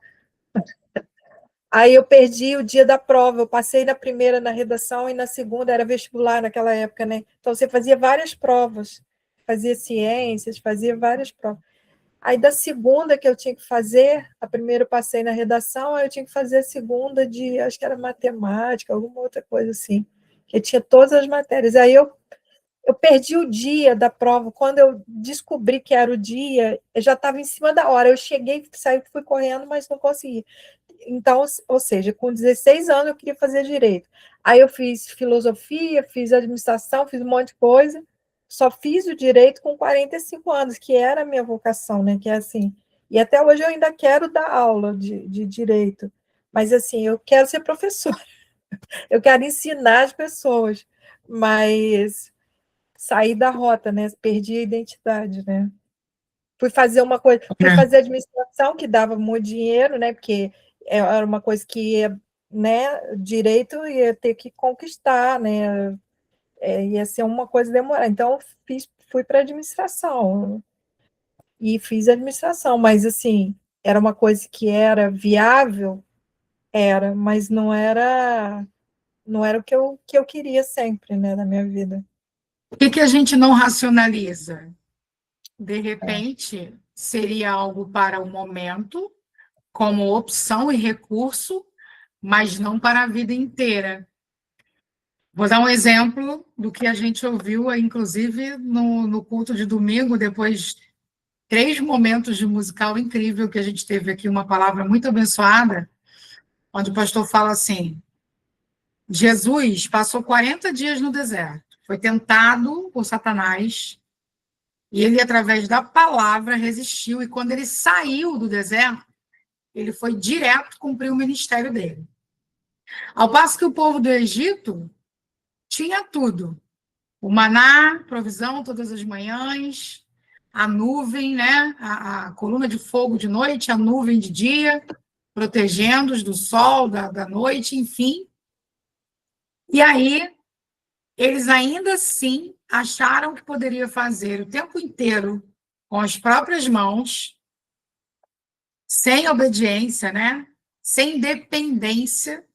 Aí eu perdi o dia da prova, eu passei na primeira na redação e na segunda era vestibular naquela época, né? Então você fazia várias provas, fazia ciências, fazia várias provas. Aí da segunda que eu tinha que fazer, a primeira eu passei na redação, aí eu tinha que fazer a segunda de, acho que era matemática, alguma outra coisa assim, que tinha todas as matérias. Aí eu perdi o dia da prova. Quando eu descobri que era o dia, eu já estava em cima da hora. Eu cheguei, saí, fui correndo, mas não consegui. Então, ou seja, com 16 anos eu queria fazer direito. Aí eu fiz filosofia, fiz administração, fiz um monte de coisa. Só fiz o direito com 45 anos, que era a minha vocação, né? Que é assim. E até hoje eu ainda quero dar aula de direito. Mas assim, eu quero ser professora. Eu quero ensinar as pessoas. Mas saí da rota, né? Perdi a identidade, né? Fui fazer uma coisa, fui fazer administração, que dava muito dinheiro, né? Porque era uma coisa que ia, né? Direito ia ter que conquistar, né? Ia ser uma coisa demorada. Então, fui para administração e fiz administração, mas assim, era uma coisa que era viável, era, mas não era o que eu queria sempre, né, na minha vida. O que a gente não racionaliza? De repente, seria algo para o momento, como opção e recurso, mas não para a vida inteira. Vou dar um exemplo do que a gente ouviu, inclusive, no culto de domingo, depois 3 momentos de musical incrível que a gente teve aqui, uma palavra muito abençoada, onde o pastor fala assim: Jesus passou 40 dias no deserto, foi tentado por Satanás, e ele, através da palavra, resistiu, e quando ele saiu do deserto, ele foi direto cumprir o ministério dele. Ao passo que o povo do Egito tinha tudo: o maná, provisão todas as manhãs, a nuvem, né? A coluna de fogo de noite, a nuvem de dia, protegendo-os do sol, da noite, enfim. E aí, eles ainda assim acharam que poderia fazer o tempo inteiro com as próprias mãos, sem obediência, né? Sem dependência.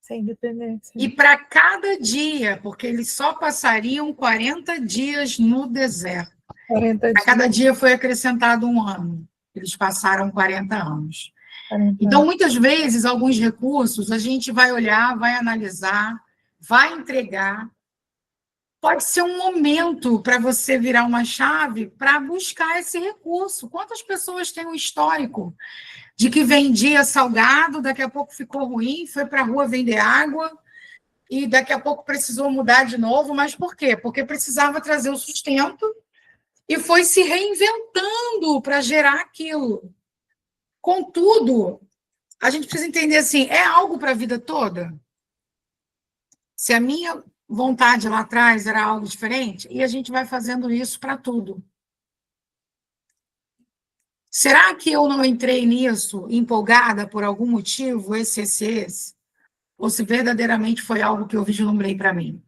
Sem independência. E para cada dia, porque eles só passariam 40 dias no deserto. 40 A dias. cada dia foi acrescentado um ano. Eles passaram 40 anos. 40 Então, anos. muitas vezes, alguns recursos a gente vai olhar, vai analisar, vai entregar. Pode ser um momento para você virar uma chave para buscar esse recurso. Quantas pessoas têm um histórico de que vendia salgado, daqui a pouco ficou ruim, foi para a rua vender água, e daqui a pouco precisou mudar de novo, mas por quê? Porque precisava trazer o sustento e foi se reinventando para gerar aquilo. Contudo, a gente precisa entender assim, é algo para a vida toda? Se a minha vontade lá atrás era algo diferente, e a gente vai fazendo isso para tudo. Será que eu não entrei nisso empolgada por algum motivo, esse? Ou se verdadeiramente foi algo que eu vislumbrei para mim?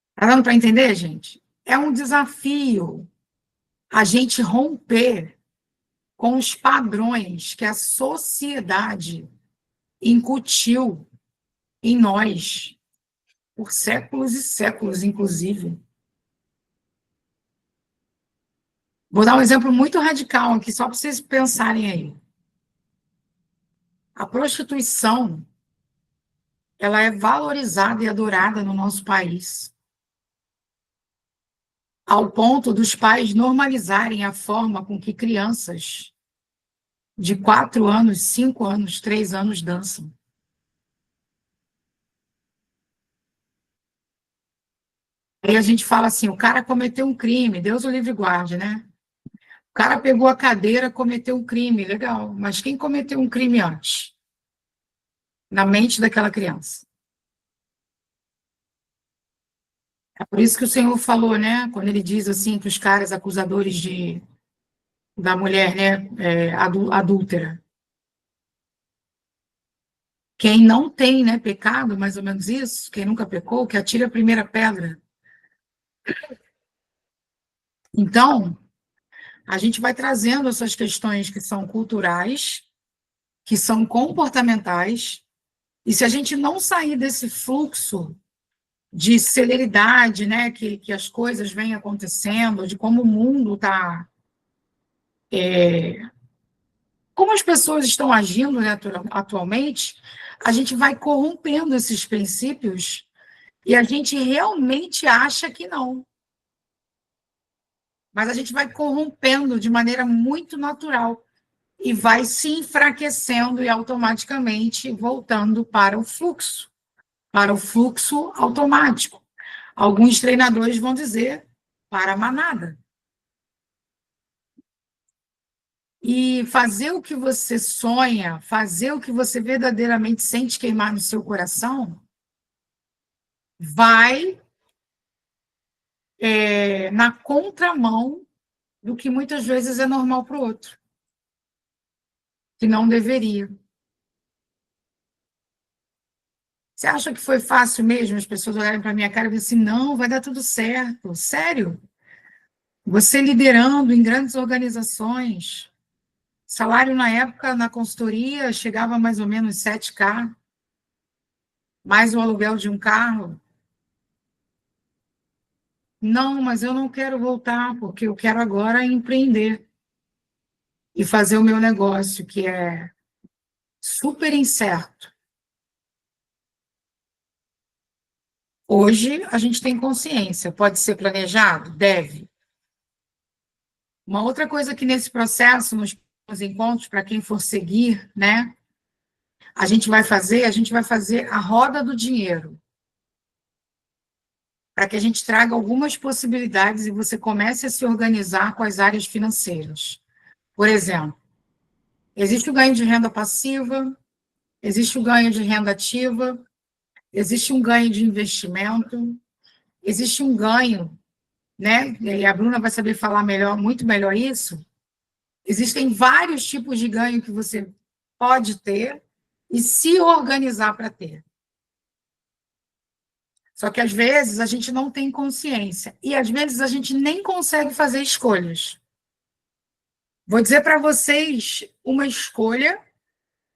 Está dando para entender, gente? É um desafio a gente romper com os padrões que a sociedade incutiu em nós, por séculos e séculos, inclusive. Vou dar um exemplo muito radical aqui, só para vocês pensarem aí. A prostituição, ela é valorizada e adorada no nosso país, ao ponto dos pais normalizarem a forma com que crianças de 4 anos, 5 anos, 3 anos dançam. Aí a gente fala assim, o cara cometeu um crime, Deus o livre e guarde, né? O cara pegou a cadeira, cometeu um crime, legal, mas quem cometeu um crime antes? Na mente daquela criança. É por isso que o Senhor falou, né? Quando ele diz assim que os caras acusadores da mulher, né, adúltera. Quem não tem, né, pecado, mais ou menos isso, quem nunca pecou, que atire a primeira pedra. Então, a gente vai trazendo essas questões que são culturais, que são comportamentais, e se a gente não sair desse fluxo de celeridade, né, que as coisas vêm acontecendo, de como o mundo está... como as pessoas estão agindo, né, atualmente, a gente vai corrompendo esses princípios e a gente realmente acha que não. Mas a gente vai corrompendo de maneira muito natural e vai se enfraquecendo e automaticamente voltando para o fluxo automático. Alguns treinadores vão dizer para a manada. E fazer o que você sonha, fazer o que você verdadeiramente sente queimar no seu coração, vai na contramão do que muitas vezes é normal para o outro, que não deveria. Você acha que foi fácil mesmo as pessoas olharem para a minha cara e dizer assim, não, vai dar tudo certo, sério? Você liderando em grandes organizações, salário na época na consultoria chegava a mais ou menos 7K, mais o aluguel de um carro. Não, mas eu não quero voltar, porque eu quero agora empreender e fazer o meu negócio, que é super incerto. Hoje, a gente tem consciência. Pode ser planejado? Deve. Uma outra coisa que nesse processo, nos encontros, para quem for seguir, né, a gente vai fazer a roda do dinheiro, para que a gente traga algumas possibilidades e você comece a se organizar com as áreas financeiras. Por exemplo, existe o ganho de renda passiva, existe o ganho de renda ativa, existe um ganho de investimento, existe um ganho, né? E a Bruna vai saber falar muito melhor isso. Existem vários tipos de ganho que você pode ter e se organizar para ter. Só que, às vezes, a gente não tem consciência. E, às vezes, a gente nem consegue fazer escolhas. Vou dizer para vocês uma escolha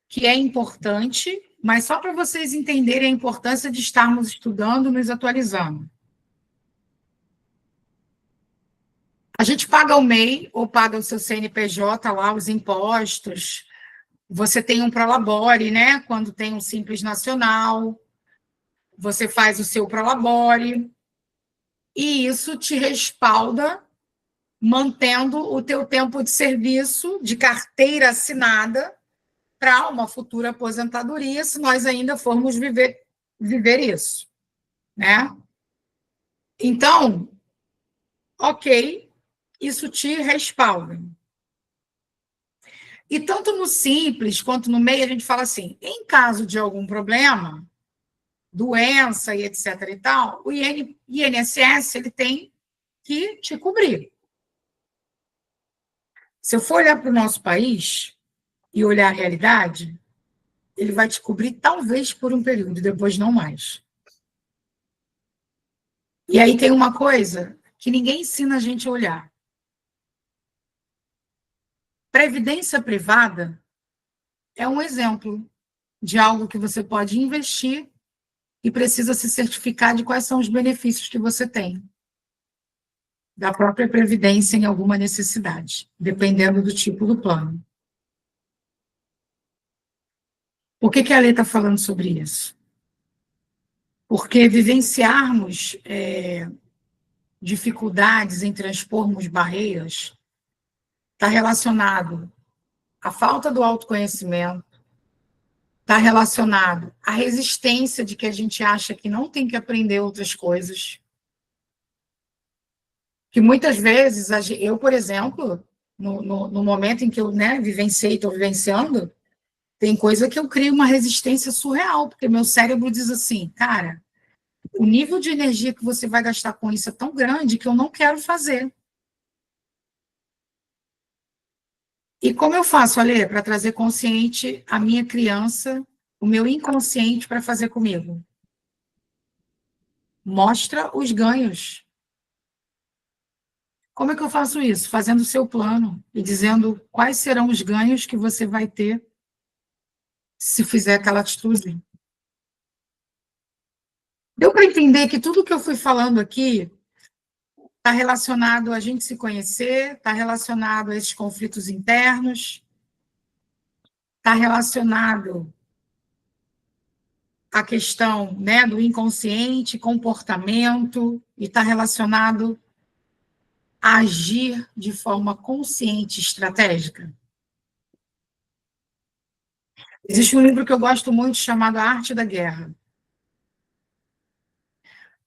que é importante, mas só para vocês entenderem a importância de estarmos estudando, nos atualizando. A gente paga o MEI, ou paga o seu CNPJ lá, os impostos. Você tem um Prolabore, né? Quando tem um Simples Nacional, você faz o seu Prolabore, e isso te respalda, mantendo o teu tempo de serviço, de carteira assinada, para uma futura aposentadoria, se nós ainda formos viver isso, né? Então, ok, isso te respalda. E tanto no Simples quanto no MEI, a gente fala assim, em caso de algum problema, doença e etc. e tal, o INSS ele tem que te cobrir. Se eu for olhar para o nosso país e olhar a realidade, ele vai te cobrir talvez por um período, depois não mais. E aí tem uma coisa que ninguém ensina a gente a olhar. Previdência privada é um exemplo de algo que você pode investir e precisa se certificar de quais são os benefícios que você tem. da própria previdência em alguma necessidade, dependendo do tipo do plano. Por que a lei está falando sobre isso? Porque vivenciarmos dificuldades em transpormos barreiras está relacionado à falta do autoconhecimento, está relacionado à resistência de que a gente acha que não tem que aprender outras coisas. Que muitas vezes, eu, por exemplo, no momento em que eu vivenciei, estou vivenciando, tem coisa que eu crio uma resistência surreal, porque meu cérebro diz assim, cara, o nível de energia que você vai gastar com isso é tão grande que eu não quero fazer. E como eu faço, Ale, para trazer consciente a minha criança, o meu inconsciente para fazer comigo? Mostra os ganhos. Como é que eu faço isso? Fazendo o seu plano e dizendo quais serão os ganhos que você vai ter se fizer aquela atitude. Deu para entender que tudo que eu fui falando aqui está relacionado a gente se conhecer, está relacionado a esses conflitos internos, está relacionado à questão do inconsciente, comportamento, e está relacionado a agir de forma consciente e estratégica. Existe um livro que eu gosto muito chamado A Arte da Guerra.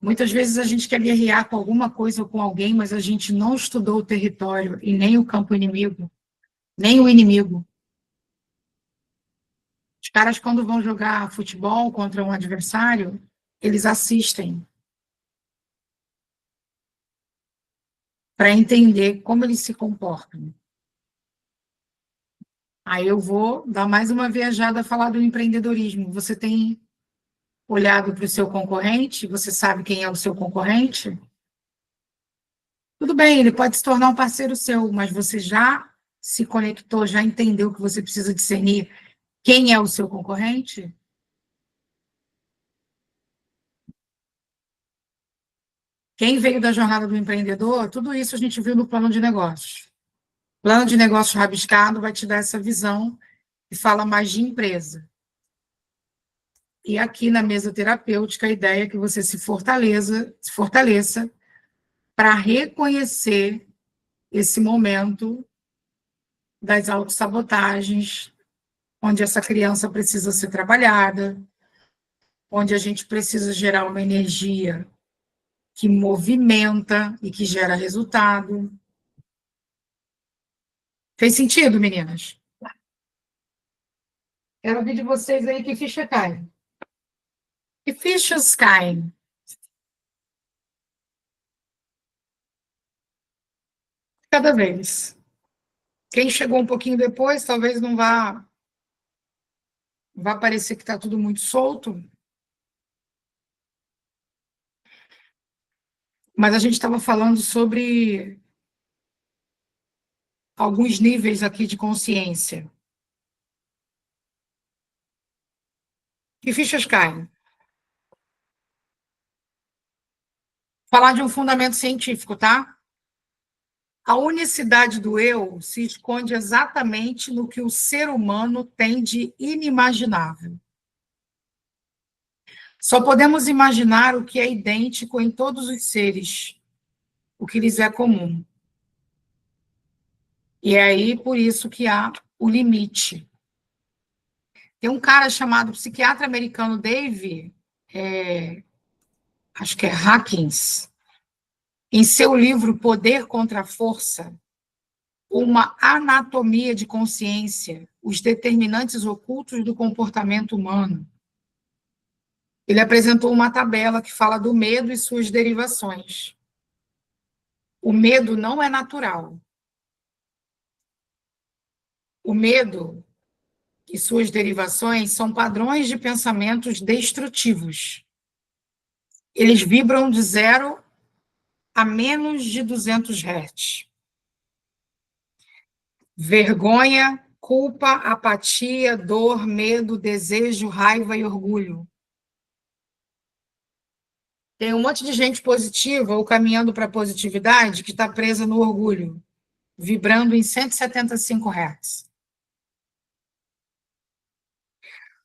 Muitas vezes a gente quer guerrear com alguma coisa ou com alguém, mas a gente não estudou o território e nem o campo inimigo, nem o inimigo. Os caras, quando vão jogar futebol contra um adversário, eles assistem para entender como eles se comportam. Aí eu vou dar mais uma viajada a falar do empreendedorismo. Você tem olhado para o seu concorrente? Você sabe quem é o seu concorrente? Tudo bem, ele pode se tornar um parceiro seu, mas você já se conectou, já entendeu que você precisa discernir quem é o seu concorrente? Quem veio da jornada do empreendedor, tudo isso a gente viu no plano de negócios. O plano de negócios rabiscado vai te dar essa visão e fala mais de empresa. E aqui na mesa terapêutica, a ideia é que você se fortaleça para reconhecer esse momento das autossabotagens, onde essa criança precisa ser trabalhada, onde a gente precisa gerar uma energia que movimenta e que gera resultado. Fez sentido, meninas? Quero ouvir de vocês aí que ficha cai. Que fichas caem? Cada vez. Quem chegou um pouquinho depois, talvez não vá parecer que está tudo muito solto. Mas a gente estava falando sobre alguns níveis aqui de consciência. Que fichas caem? Falar de um fundamento científico, tá? A unicidade do eu se esconde exatamente no que o ser humano tem de inimaginável. Só podemos imaginar o que é idêntico em todos os seres, o que lhes é comum. E é aí por isso que há o limite. Tem um cara chamado psiquiatra americano Dave, acho que é Hawkins, em seu livro Poder contra a Força, uma anatomia de consciência, os determinantes ocultos do comportamento humano. Ele apresentou uma tabela que fala do medo e suas derivações. O medo não é natural. O medo e suas derivações são padrões de pensamentos destrutivos. Eles vibram de 0 a menos de 200 Hz. Vergonha, culpa, apatia, dor, medo, desejo, raiva e orgulho. Tem um monte de gente positiva ou caminhando para a positividade que está presa no orgulho, vibrando em 175 Hz.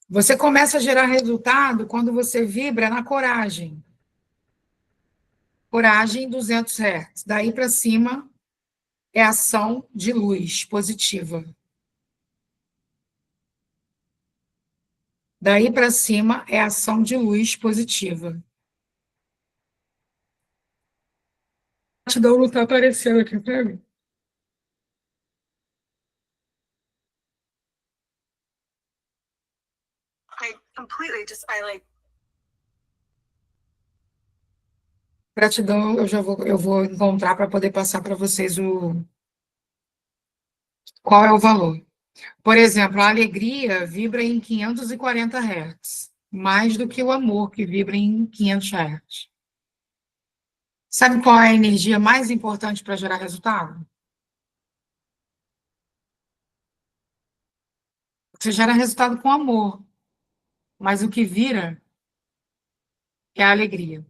Você começa a gerar resultado quando você vibra na coragem. Coragem, 200 Hz. Daí para cima é ação de luz positiva. Daí para cima é ação de luz positiva. A gratidão não está aparecendo aqui para mim. Gratidão, eu vou encontrar para poder passar para vocês qual é o valor. Por exemplo, a alegria vibra em 540 Hz, mais do que o amor, que vibra em 500 Hz. Sabe qual é a energia mais importante para gerar resultado? Você gera resultado com amor, mas o que vira é a alegria.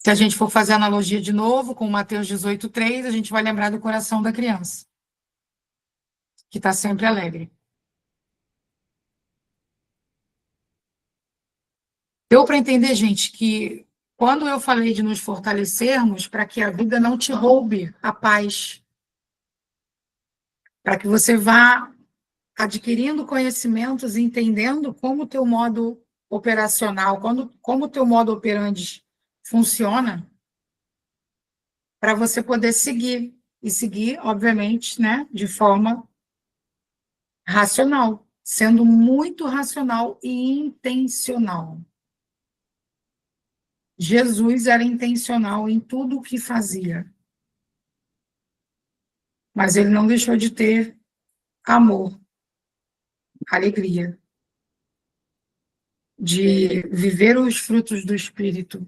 Se a gente for fazer analogia de novo com Mateus 18:3, a gente vai lembrar do coração da criança, que está sempre alegre. Deu para entender, gente, que quando eu falei de nos fortalecermos para que a vida não te roube a paz, para que você vá adquirindo conhecimentos e entendendo como o teu modo operacional, como o teu modo operandi funciona, para você poder seguir, e seguir, obviamente, né, de forma racional, sendo muito racional e intencional. Jesus era intencional em tudo o que fazia, mas ele não deixou de ter amor, alegria, de viver os frutos do Espírito,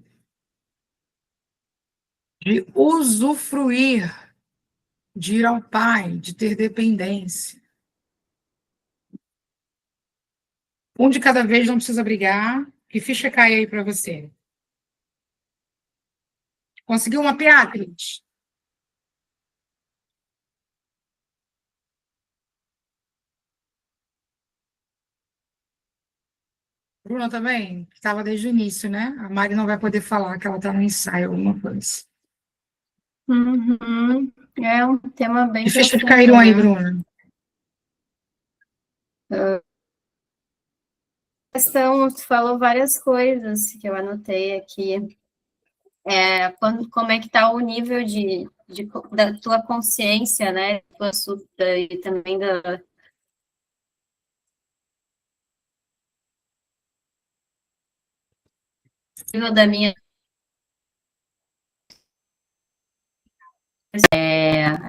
de usufruir, de ir ao Pai, de ter dependência. Um de cada vez, não precisa brigar. Que ficha cai aí para você? Conseguiu mapear, Cris? Bruna também? Estava desde o início, né? A Mari não vai poder falar que ela está no ensaio, alguma coisa. Uhum. É um tema bem Que fichas profundo, caíram aí, né? Bruna? Tu falou várias coisas que eu anotei aqui. Como é que está o nível da tua consciência, né? E também da minha.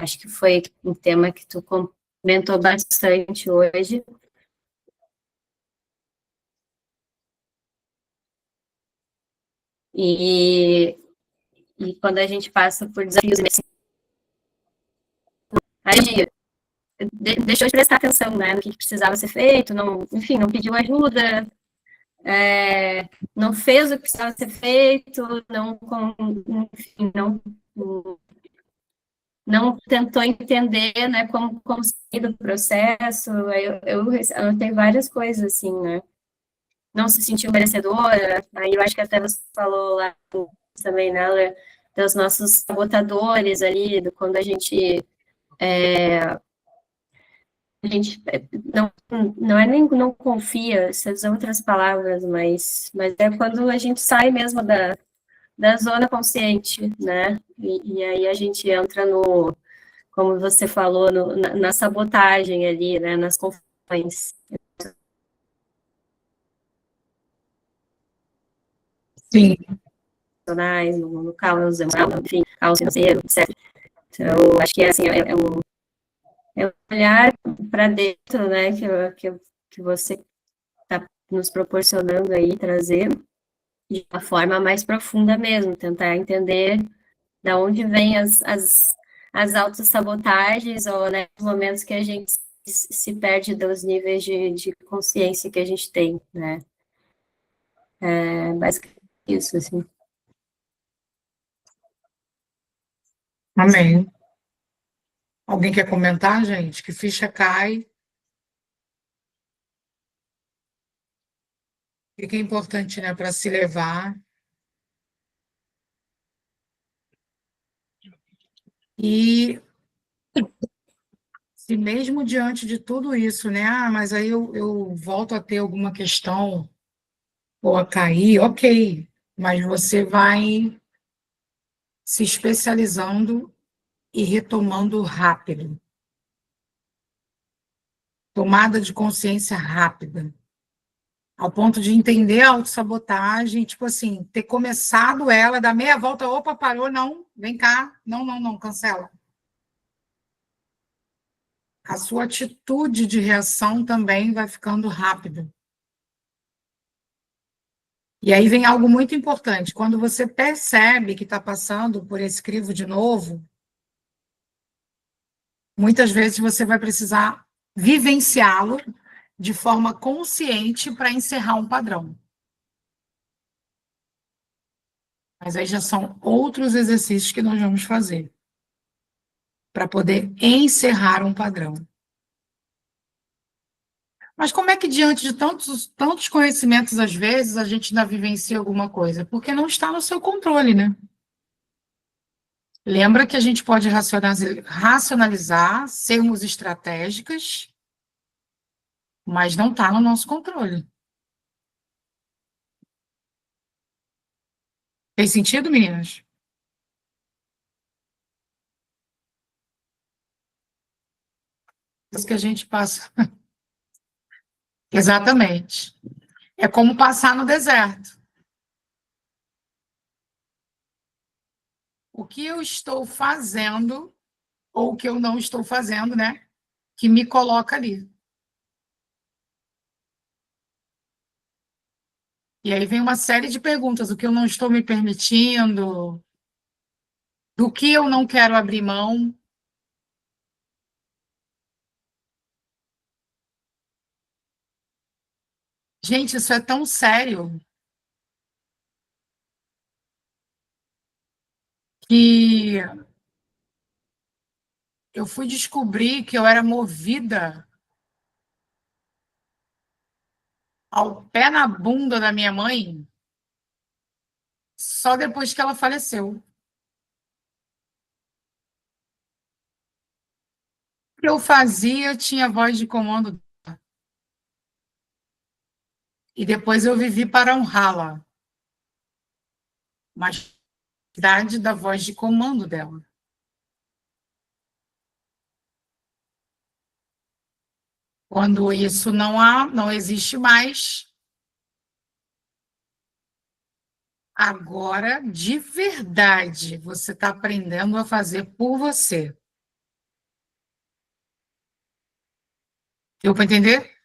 Acho que foi um tema que tu comentou bastante hoje. E quando a gente passa por desafios, aí deixou de prestar atenção, né, no que precisava ser feito, não, enfim, não pediu ajuda, não fez o que precisava ser feito, enfim, não tentou entender, né, como sair do processo. Eu tenho várias coisas assim, né, não se sentiu merecedora. Aí eu acho que até você falou lá também, né, dos nossos sabotadores ali, quando a gente não é nem não confia, essas outras palavras, mas é quando a gente sai mesmo da zona consciente, né? E aí a gente entra no, como você falou, na sabotagem ali, né? Nas confusões. Sim. No caos emocional, enfim, caos financeiro, etc. Então, acho que assim, é um olhar para dentro, né? Que você está nos proporcionando aí, trazer de uma forma mais profunda mesmo, tentar entender de onde vem as autossabotagens, ou, né, os momentos que a gente se se perde dos níveis de consciência que a gente tem, né? É basicamente isso, assim. Amém. Alguém quer comentar, gente? Que ficha cai. O que é importante, né, para se levar. E se mesmo diante de tudo isso, né? Ah, mas aí eu volto a ter alguma questão ou a cair, ok. Mas você vai se especializando e retomando rápido. Tomada de consciência rápida. Ao ponto de entender a autossabotagem, tipo assim, ter começado ela, dar meia volta, opa, parou, não, vem cá, não, não, não, cancela. A sua atitude de reação também vai ficando rápida. E aí vem algo muito importante. Quando você percebe que está passando por esse crivo de novo, muitas vezes você vai precisar vivenciá-lo de forma consciente para encerrar um padrão. Mas aí já são outros exercícios que nós vamos fazer para poder encerrar um padrão. Mas como é que, diante de tantos conhecimentos, às vezes, a gente ainda vivencia alguma coisa? Porque não está no seu controle, né? Lembra que a gente pode racionalizar, sermos estratégicas, mas não está no nosso controle. Tem sentido, meninas? Isso que a gente passa. Exatamente. É como passar no deserto. O que eu estou fazendo, ou o que eu não estou fazendo, né? Que me coloca ali. E aí vem uma série de perguntas: o que eu não estou me permitindo, do que eu não quero abrir mão. Gente, isso é tão sério que eu fui descobrir que eu era movida ao pé na bunda da minha mãe só depois que ela faleceu. O que eu fazia tinha voz de comando. E depois eu vivi para honrá-la. Mas idade da voz de comando dela. Quando isso não existe mais, agora, de verdade, você está aprendendo a fazer por você. Deu para entender?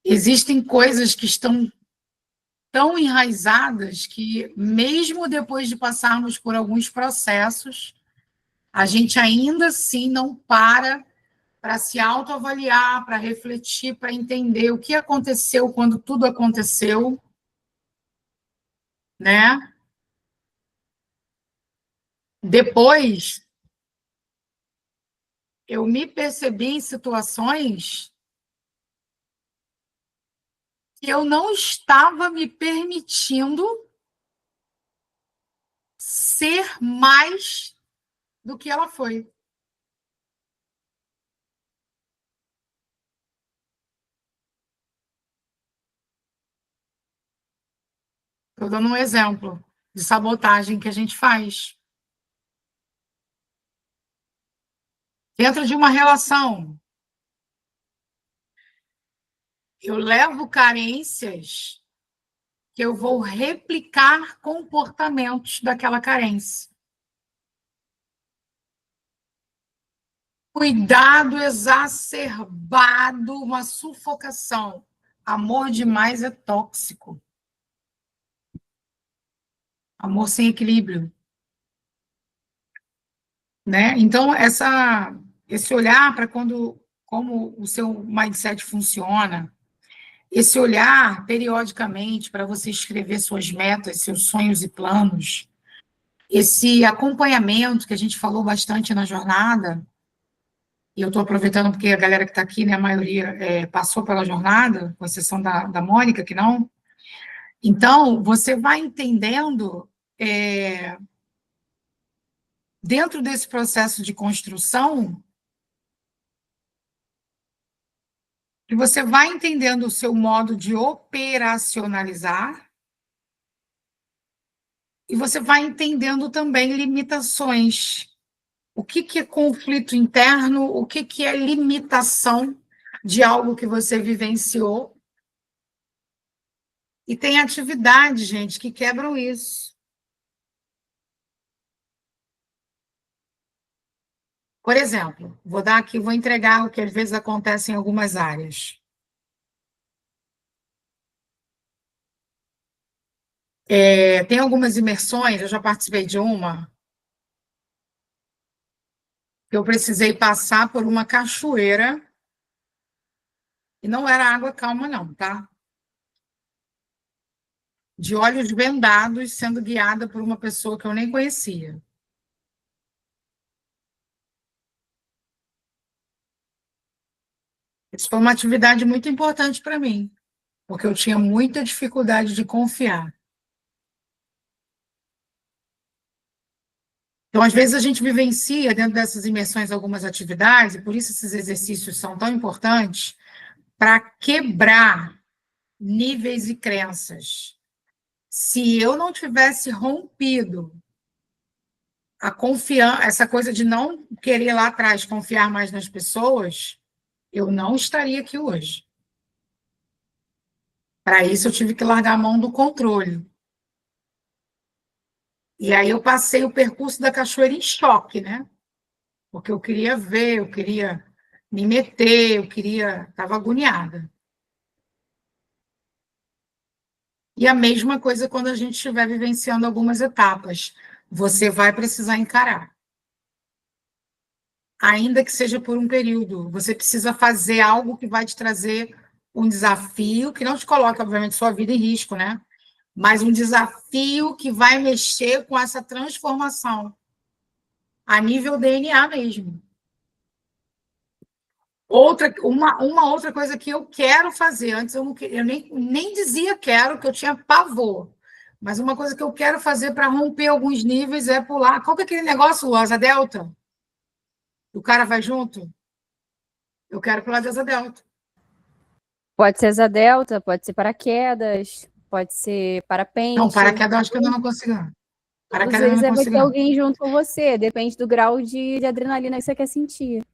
Existem coisas que estão tão enraizadas que, mesmo depois de passarmos por alguns processos, a gente ainda assim não para se autoavaliar, para refletir, para entender o que aconteceu quando tudo aconteceu, né? Depois, eu me percebi em situações que eu não estava me permitindo ser mais do que ela foi. Estou dando um exemplo de sabotagem que a gente faz. Dentro de uma relação, eu levo carências que eu vou replicar comportamentos daquela carência. Cuidado exacerbado, uma sufocação. Amor demais é tóxico. Amor sem equilíbrio. Né? Então, esse olhar para quando como o seu mindset funciona, esse olhar periodicamente para você escrever suas metas, seus sonhos e planos, esse acompanhamento que a gente falou bastante na jornada, e eu estou aproveitando porque a galera que está aqui, né, a maioria passou pela jornada, com exceção da Mônica, que não. Então, você vai entendendo, dentro desse processo de construção, que você vai entendendo o seu modo de operacionalizar, e você vai entendendo também limitações. O que é conflito interno, o que é limitação de algo que você vivenciou. E tem atividades, gente, que quebram isso. Por exemplo, vou dar aqui, vou entregar o que às vezes acontece em algumas áreas. Tem algumas imersões, eu já participei de uma, que eu precisei passar por uma cachoeira, e não era água calma não, tá? De olhos vendados, sendo guiada por uma pessoa que eu nem conhecia. Isso foi uma atividade muito importante para mim, porque eu tinha muita dificuldade de confiar. Então, às vezes, a gente vivencia dentro dessas imersões algumas atividades, e por isso esses exercícios são tão importantes, para quebrar níveis e crenças. Se eu não tivesse rompido a confiança, essa coisa de não querer lá atrás confiar mais nas pessoas, eu não estaria aqui hoje. Para isso, eu tive que largar a mão do controle. E aí eu passei o percurso da cachoeira em choque, né? Porque eu queria ver, eu queria me meter, estava agoniada. E a mesma coisa quando a gente estiver vivenciando algumas etapas. Você vai precisar encarar. Ainda que seja por um período. Você precisa fazer algo que vai te trazer um desafio, que não te coloca, obviamente, sua vida em risco, né? Mas um desafio que vai mexer com essa transformação, a nível DNA mesmo. Uma outra coisa que eu quero fazer, antes eu nem dizia quero, que eu tinha pavor, mas uma coisa que eu quero fazer para romper alguns níveis é pular. Qual que é aquele negócio, asa delta? O cara vai junto? Eu quero pular de asa delta. Pode ser asa delta, pode ser paraquedas, pode ser parapente. Não, paraquedas eu acho que eu ainda não consigo. Todos eles vai ter alguém junto com você, depende do grau de adrenalina que você quer sentir.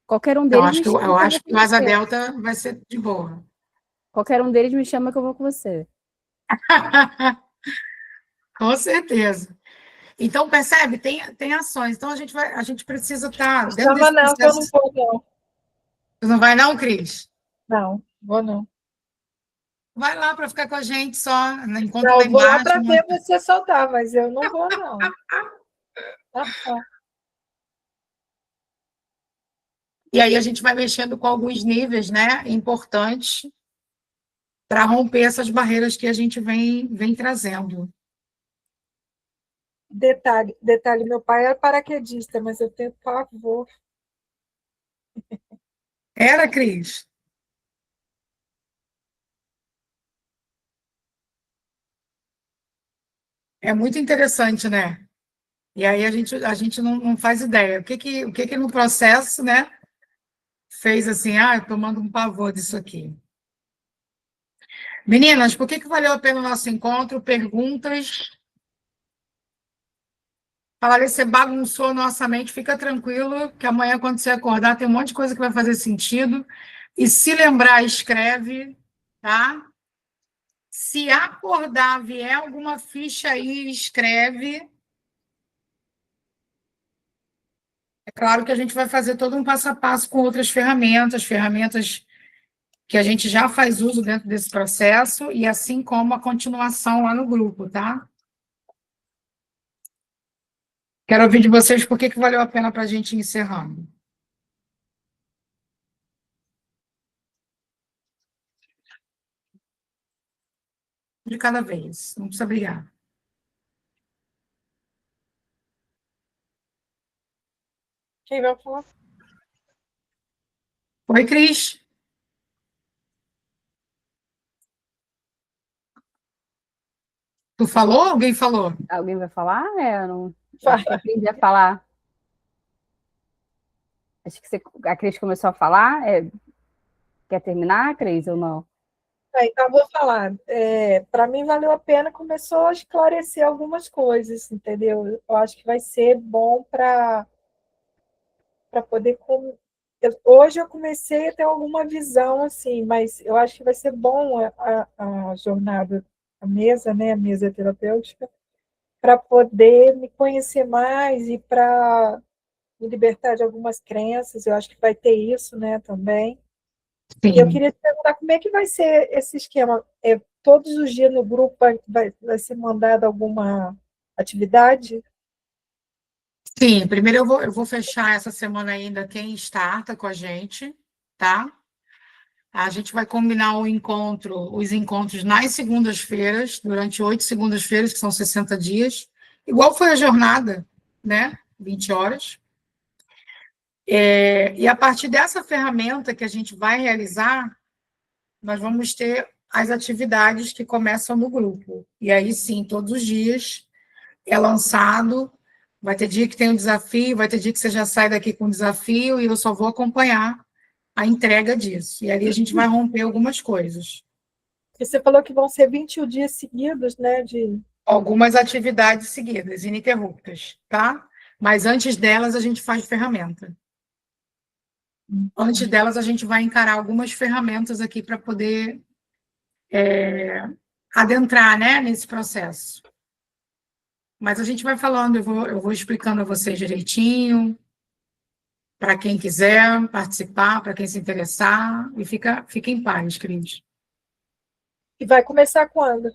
Qualquer um deles eu acho que o asa delta vai ser de boa. Qualquer um deles me chama que eu vou com você. Com certeza. Então, percebe? Tem ações. Então, a gente precisa estar dentro desse processo. Eu não vou, não. Você não vai, não, Cris? Não, vou não. Vai lá para ficar com a gente só. Enquanto Não, lá eu vou lá embaixo. para ver você soltar, mas eu não vou, não. E aí a gente vai mexendo com alguns níveis, né, importantes para romper essas barreiras que a gente vem trazendo. Detalhe, meu pai era paraquedista, mas eu tenho pavor. Era, Cris? É muito interessante, né? E aí a gente não faz ideia. O que no processo, né, fez assim, eu tomando um pavor disso aqui. Meninas, por que valeu a pena o nosso encontro? Perguntas? Falar você bagunçou a nossa mente, fica tranquilo, que amanhã, quando você acordar, tem um monte de coisa que vai fazer sentido. E se lembrar, escreve, tá? Se acordar, vier alguma ficha aí, escreve. É claro que a gente vai fazer todo um passo a passo com outras ferramentas que a gente já faz uso dentro desse processo, e assim como a continuação lá no grupo, tá? Quero ouvir de vocês por que valeu a pena para a gente ir encerrando. de cada vez, não precisa brigar. Quem vai falar? Oi, Cris. Tu falou? Alguém falou? Alguém vai falar? É, eu não. Vai. Acho que a Cris ia falar. Acho que a Cris começou a falar. Quer terminar, Cris, ou não? Então, eu vou falar. Para mim, valeu a pena, começou a esclarecer algumas coisas, entendeu? Eu acho que vai ser bom para poder. Hoje eu comecei a ter alguma visão, assim, mas eu acho que vai ser bom a jornada, a mesa, né? A mesa terapêutica, para poder me conhecer mais e para me libertar de algumas crenças. Eu acho que vai ter isso, né, também. E eu Sim. queria te perguntar como é que vai ser esse esquema? Todos os dias no grupo vai ser mandada alguma atividade? Sim, primeiro eu vou fechar essa semana ainda quem starta com a gente, tá? A gente vai combinar os encontros nas segundas-feiras, durante 8 segundas-feiras, que são 60 dias, igual foi a jornada, né? 20 horas. E a partir dessa ferramenta que a gente vai realizar, nós vamos ter as atividades que começam no grupo. E aí sim, todos os dias é lançado. Vai ter dia que tem um desafio, vai ter dia que você já sai daqui com um desafio e eu só vou acompanhar a entrega disso. E ali a gente vai romper algumas coisas. E você falou que vão ser 21 dias seguidos, né? Algumas atividades seguidas, ininterruptas, tá? Mas antes delas, a gente faz ferramenta. Antes delas, a gente vai encarar algumas ferramentas aqui para poder adentrar, né, nesse processo. Mas a gente vai falando, eu vou explicando a vocês direitinho, para quem quiser participar, para quem se interessar, e fica em paz, Cris. E vai começar quando?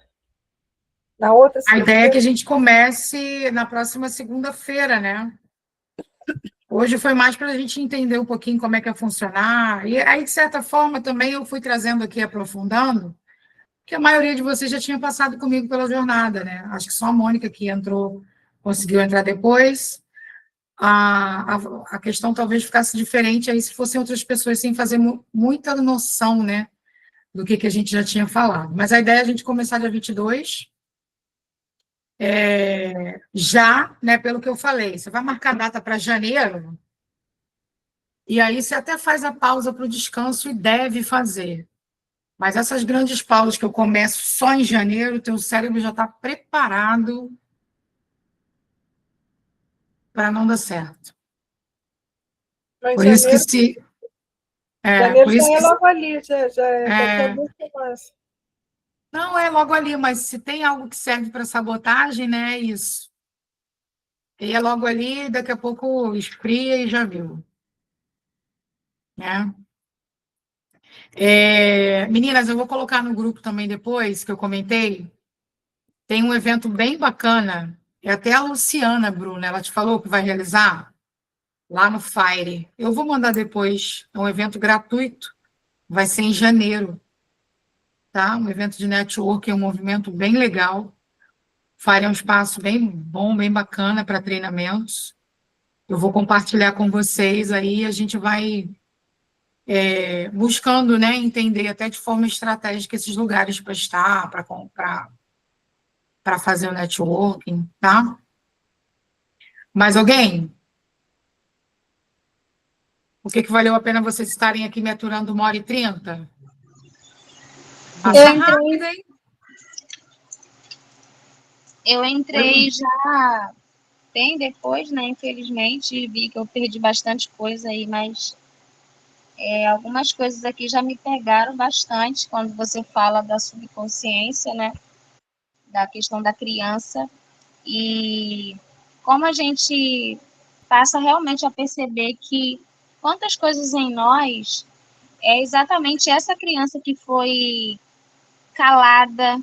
Na outra A ideia é segunda-feira? que a gente comece na próxima segunda-feira, né? Hoje foi mais para a gente entender um pouquinho como é que ia funcionar. E aí, de certa forma, também eu fui trazendo aqui, aprofundando, que a maioria de vocês já tinha passado comigo pela jornada, né? Acho que só a Mônica que entrou, conseguiu entrar depois. A questão talvez ficasse diferente aí se fossem outras pessoas sem fazer muita noção, né, do que a gente já tinha falado. Mas a ideia é a gente começar dia 22, já, né, pelo que eu falei. Você vai marcar a data para janeiro, e aí você até faz a pausa para o descanso e deve fazer. Mas essas grandes pausas que eu começo só em janeiro, o teu cérebro já está preparado para não dar certo. Mas Por isso que se... janeiro por já isso é que... logo ali, já é daqui a 2 semanas. Não, é logo ali, mas se tem algo que serve para sabotagem, né, é isso. E é logo ali, daqui a pouco esfria e já viu. Né? Meninas, eu vou colocar no grupo também depois, que eu comentei. Tem um evento bem bacana. É até a Luciana, Bruna, ela te falou que vai realizar lá no Fire. Eu vou mandar depois. É um evento gratuito. Vai ser em janeiro. Tá? Um evento de network, é um movimento bem legal. Fire é um espaço bem bom, bem bacana para treinamentos. Eu vou compartilhar com vocês aí, a gente vai buscando, né, entender até de forma estratégica esses lugares para estar, para comprar, para fazer o networking, tá? Mais alguém? O que valeu a pena vocês estarem aqui me aturando 1h30? Passa rápido, hein? Eu entrei já bem depois, né? Infelizmente, vi que eu perdi bastante coisa aí, mas algumas coisas aqui já me pegaram bastante quando você fala da subconsciência, né? Da questão da criança. E como a gente passa realmente a perceber que quantas coisas em nós é exatamente essa criança que foi calada,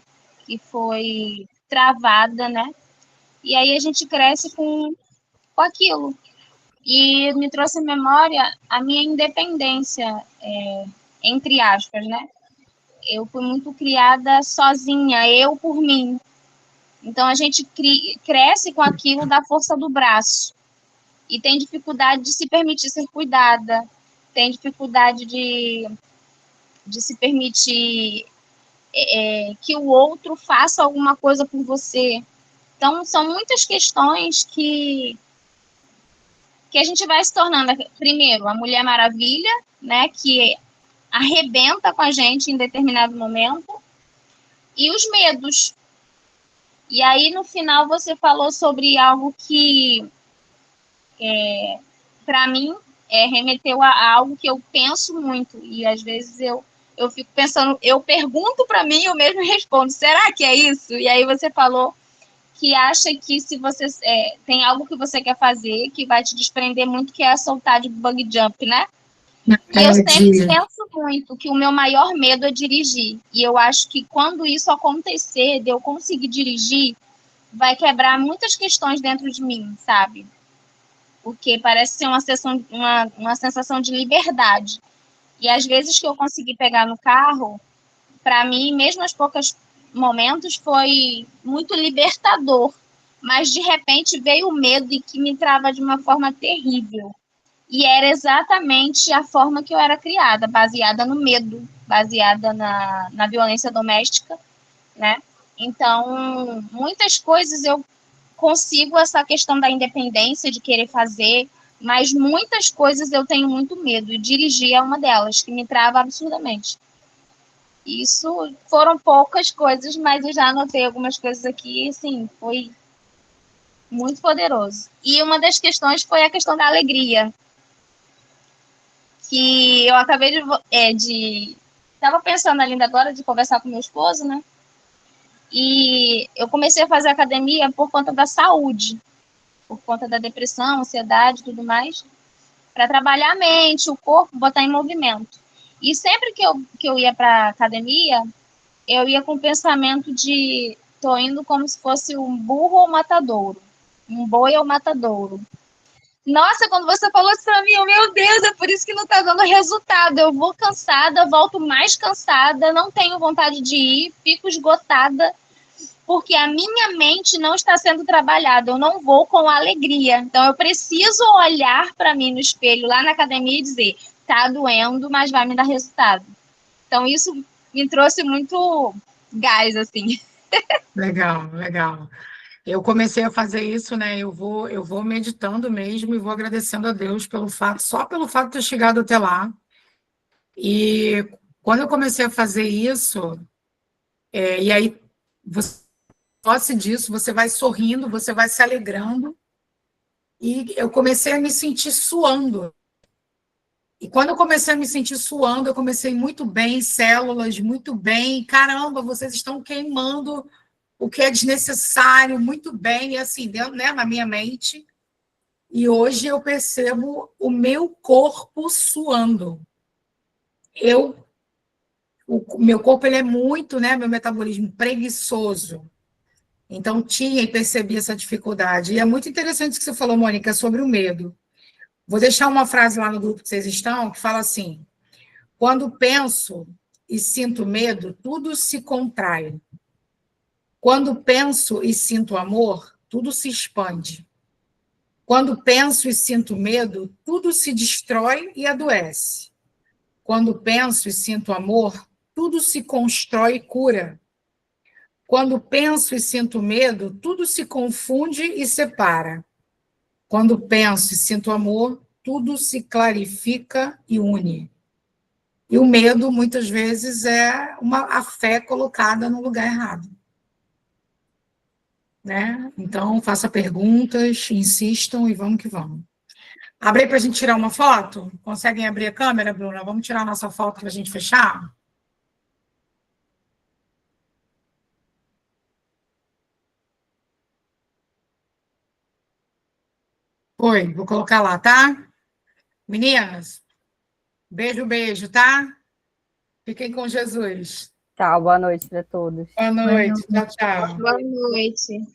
que foi travada, né? E aí a gente cresce com aquilo. E me trouxe à memória a minha independência, entre aspas, né? eu fui muito criada sozinha, eu por mim. Então, a gente cresce com aquilo da força do braço e tem dificuldade de se permitir ser cuidada, tem dificuldade de se permitir que o outro faça alguma coisa por você. Então, são muitas questões que a gente vai se tornando, primeiro, a Mulher Maravilha, né, que arrebenta com a gente em determinado momento, e os medos. E aí, no final, você falou sobre algo que, para mim, remeteu a algo que eu penso muito, e às vezes eu fico pensando, eu pergunto para mim, eu mesmo respondo, será que é isso? E aí você falou que acha que se você tem algo que você quer fazer, que vai te desprender muito, que é soltar de bug jump, né? E eu sempre penso muito que o meu maior medo é dirigir. E eu acho que quando isso acontecer, de eu conseguir dirigir, vai quebrar muitas questões dentro de mim, sabe? Porque parece ser uma sensação de liberdade. E às vezes que eu consegui pegar no carro, para mim, mesmo aos poucos momentos, foi muito libertador. Mas, de repente, veio o medo e que me trava de uma forma terrível. E era exatamente a forma que eu era criada, baseada no medo, baseada na violência doméstica, né? Então, muitas coisas eu consigo essa questão da independência, de querer fazer, mas muitas coisas eu tenho muito medo, e dirigir é uma delas, que me trava absurdamente. Isso foram poucas coisas, mas eu já anotei algumas coisas aqui, assim, foi muito poderoso. E uma das questões foi a questão da alegria, que eu acabei de estava pensando ainda agora de conversar com meu esposo, né? E eu comecei a fazer academia por conta da saúde, por conta da depressão, ansiedade e tudo mais, para trabalhar a mente, o corpo, botar em movimento. E sempre que eu ia para academia, eu ia com o pensamento de tô indo como se fosse um burro ou matadouro, um boi ou matadouro. Nossa, quando você falou isso pra mim, meu Deus, é por isso que não tá dando resultado. Eu vou cansada, volto mais cansada, não tenho vontade de ir, fico esgotada, porque a minha mente não está sendo trabalhada, eu não vou com alegria. Então, eu preciso olhar para mim no espelho lá na academia e dizer, tá doendo, mas vai me dar resultado. Então, isso me trouxe muito gás, assim. Legal, legal. Eu comecei a fazer isso, né? Eu vou meditando mesmo e vou agradecendo a Deus pelo fato, só pelo fato de ter chegado até lá. E quando eu comecei a fazer isso, e aí você posse disso, você vai sorrindo, você vai se alegrando, e eu comecei a me sentir suando. E quando eu comecei a me sentir suando, eu comecei muito bem, células, muito bem. Caramba, vocês estão queimando o que é desnecessário, muito bem, e assim, dentro, né, na minha mente. E hoje eu percebo o meu corpo suando. O meu corpo ele é muito, né, meu metabolismo preguiçoso. Então tinha e percebi essa dificuldade. E é muito interessante o que você falou, Mônica, sobre o medo. Vou deixar uma frase lá no grupo que vocês estão, que fala assim: quando penso e sinto medo, tudo se contrai. Quando penso e sinto amor, tudo se expande. Quando penso e sinto medo, tudo se destrói e adoece. Quando penso e sinto amor, tudo se constrói e cura. Quando penso e sinto medo, tudo se confunde e separa. Quando penso e sinto amor, tudo se clarifica e une. E o medo, muitas vezes, é a fé colocada no lugar errado. Né? Então, faça perguntas, insistam e vamos que vamos. Abre aí para a gente tirar uma foto? Conseguem abrir a câmera, Bruna? Vamos tirar a nossa foto para a gente fechar? Oi, vou colocar lá, tá? Meninas, beijo, beijo, tá? Fiquem com Jesus. Tchau, boa noite para todos. Boa noite, tchau, tchau. Boa noite.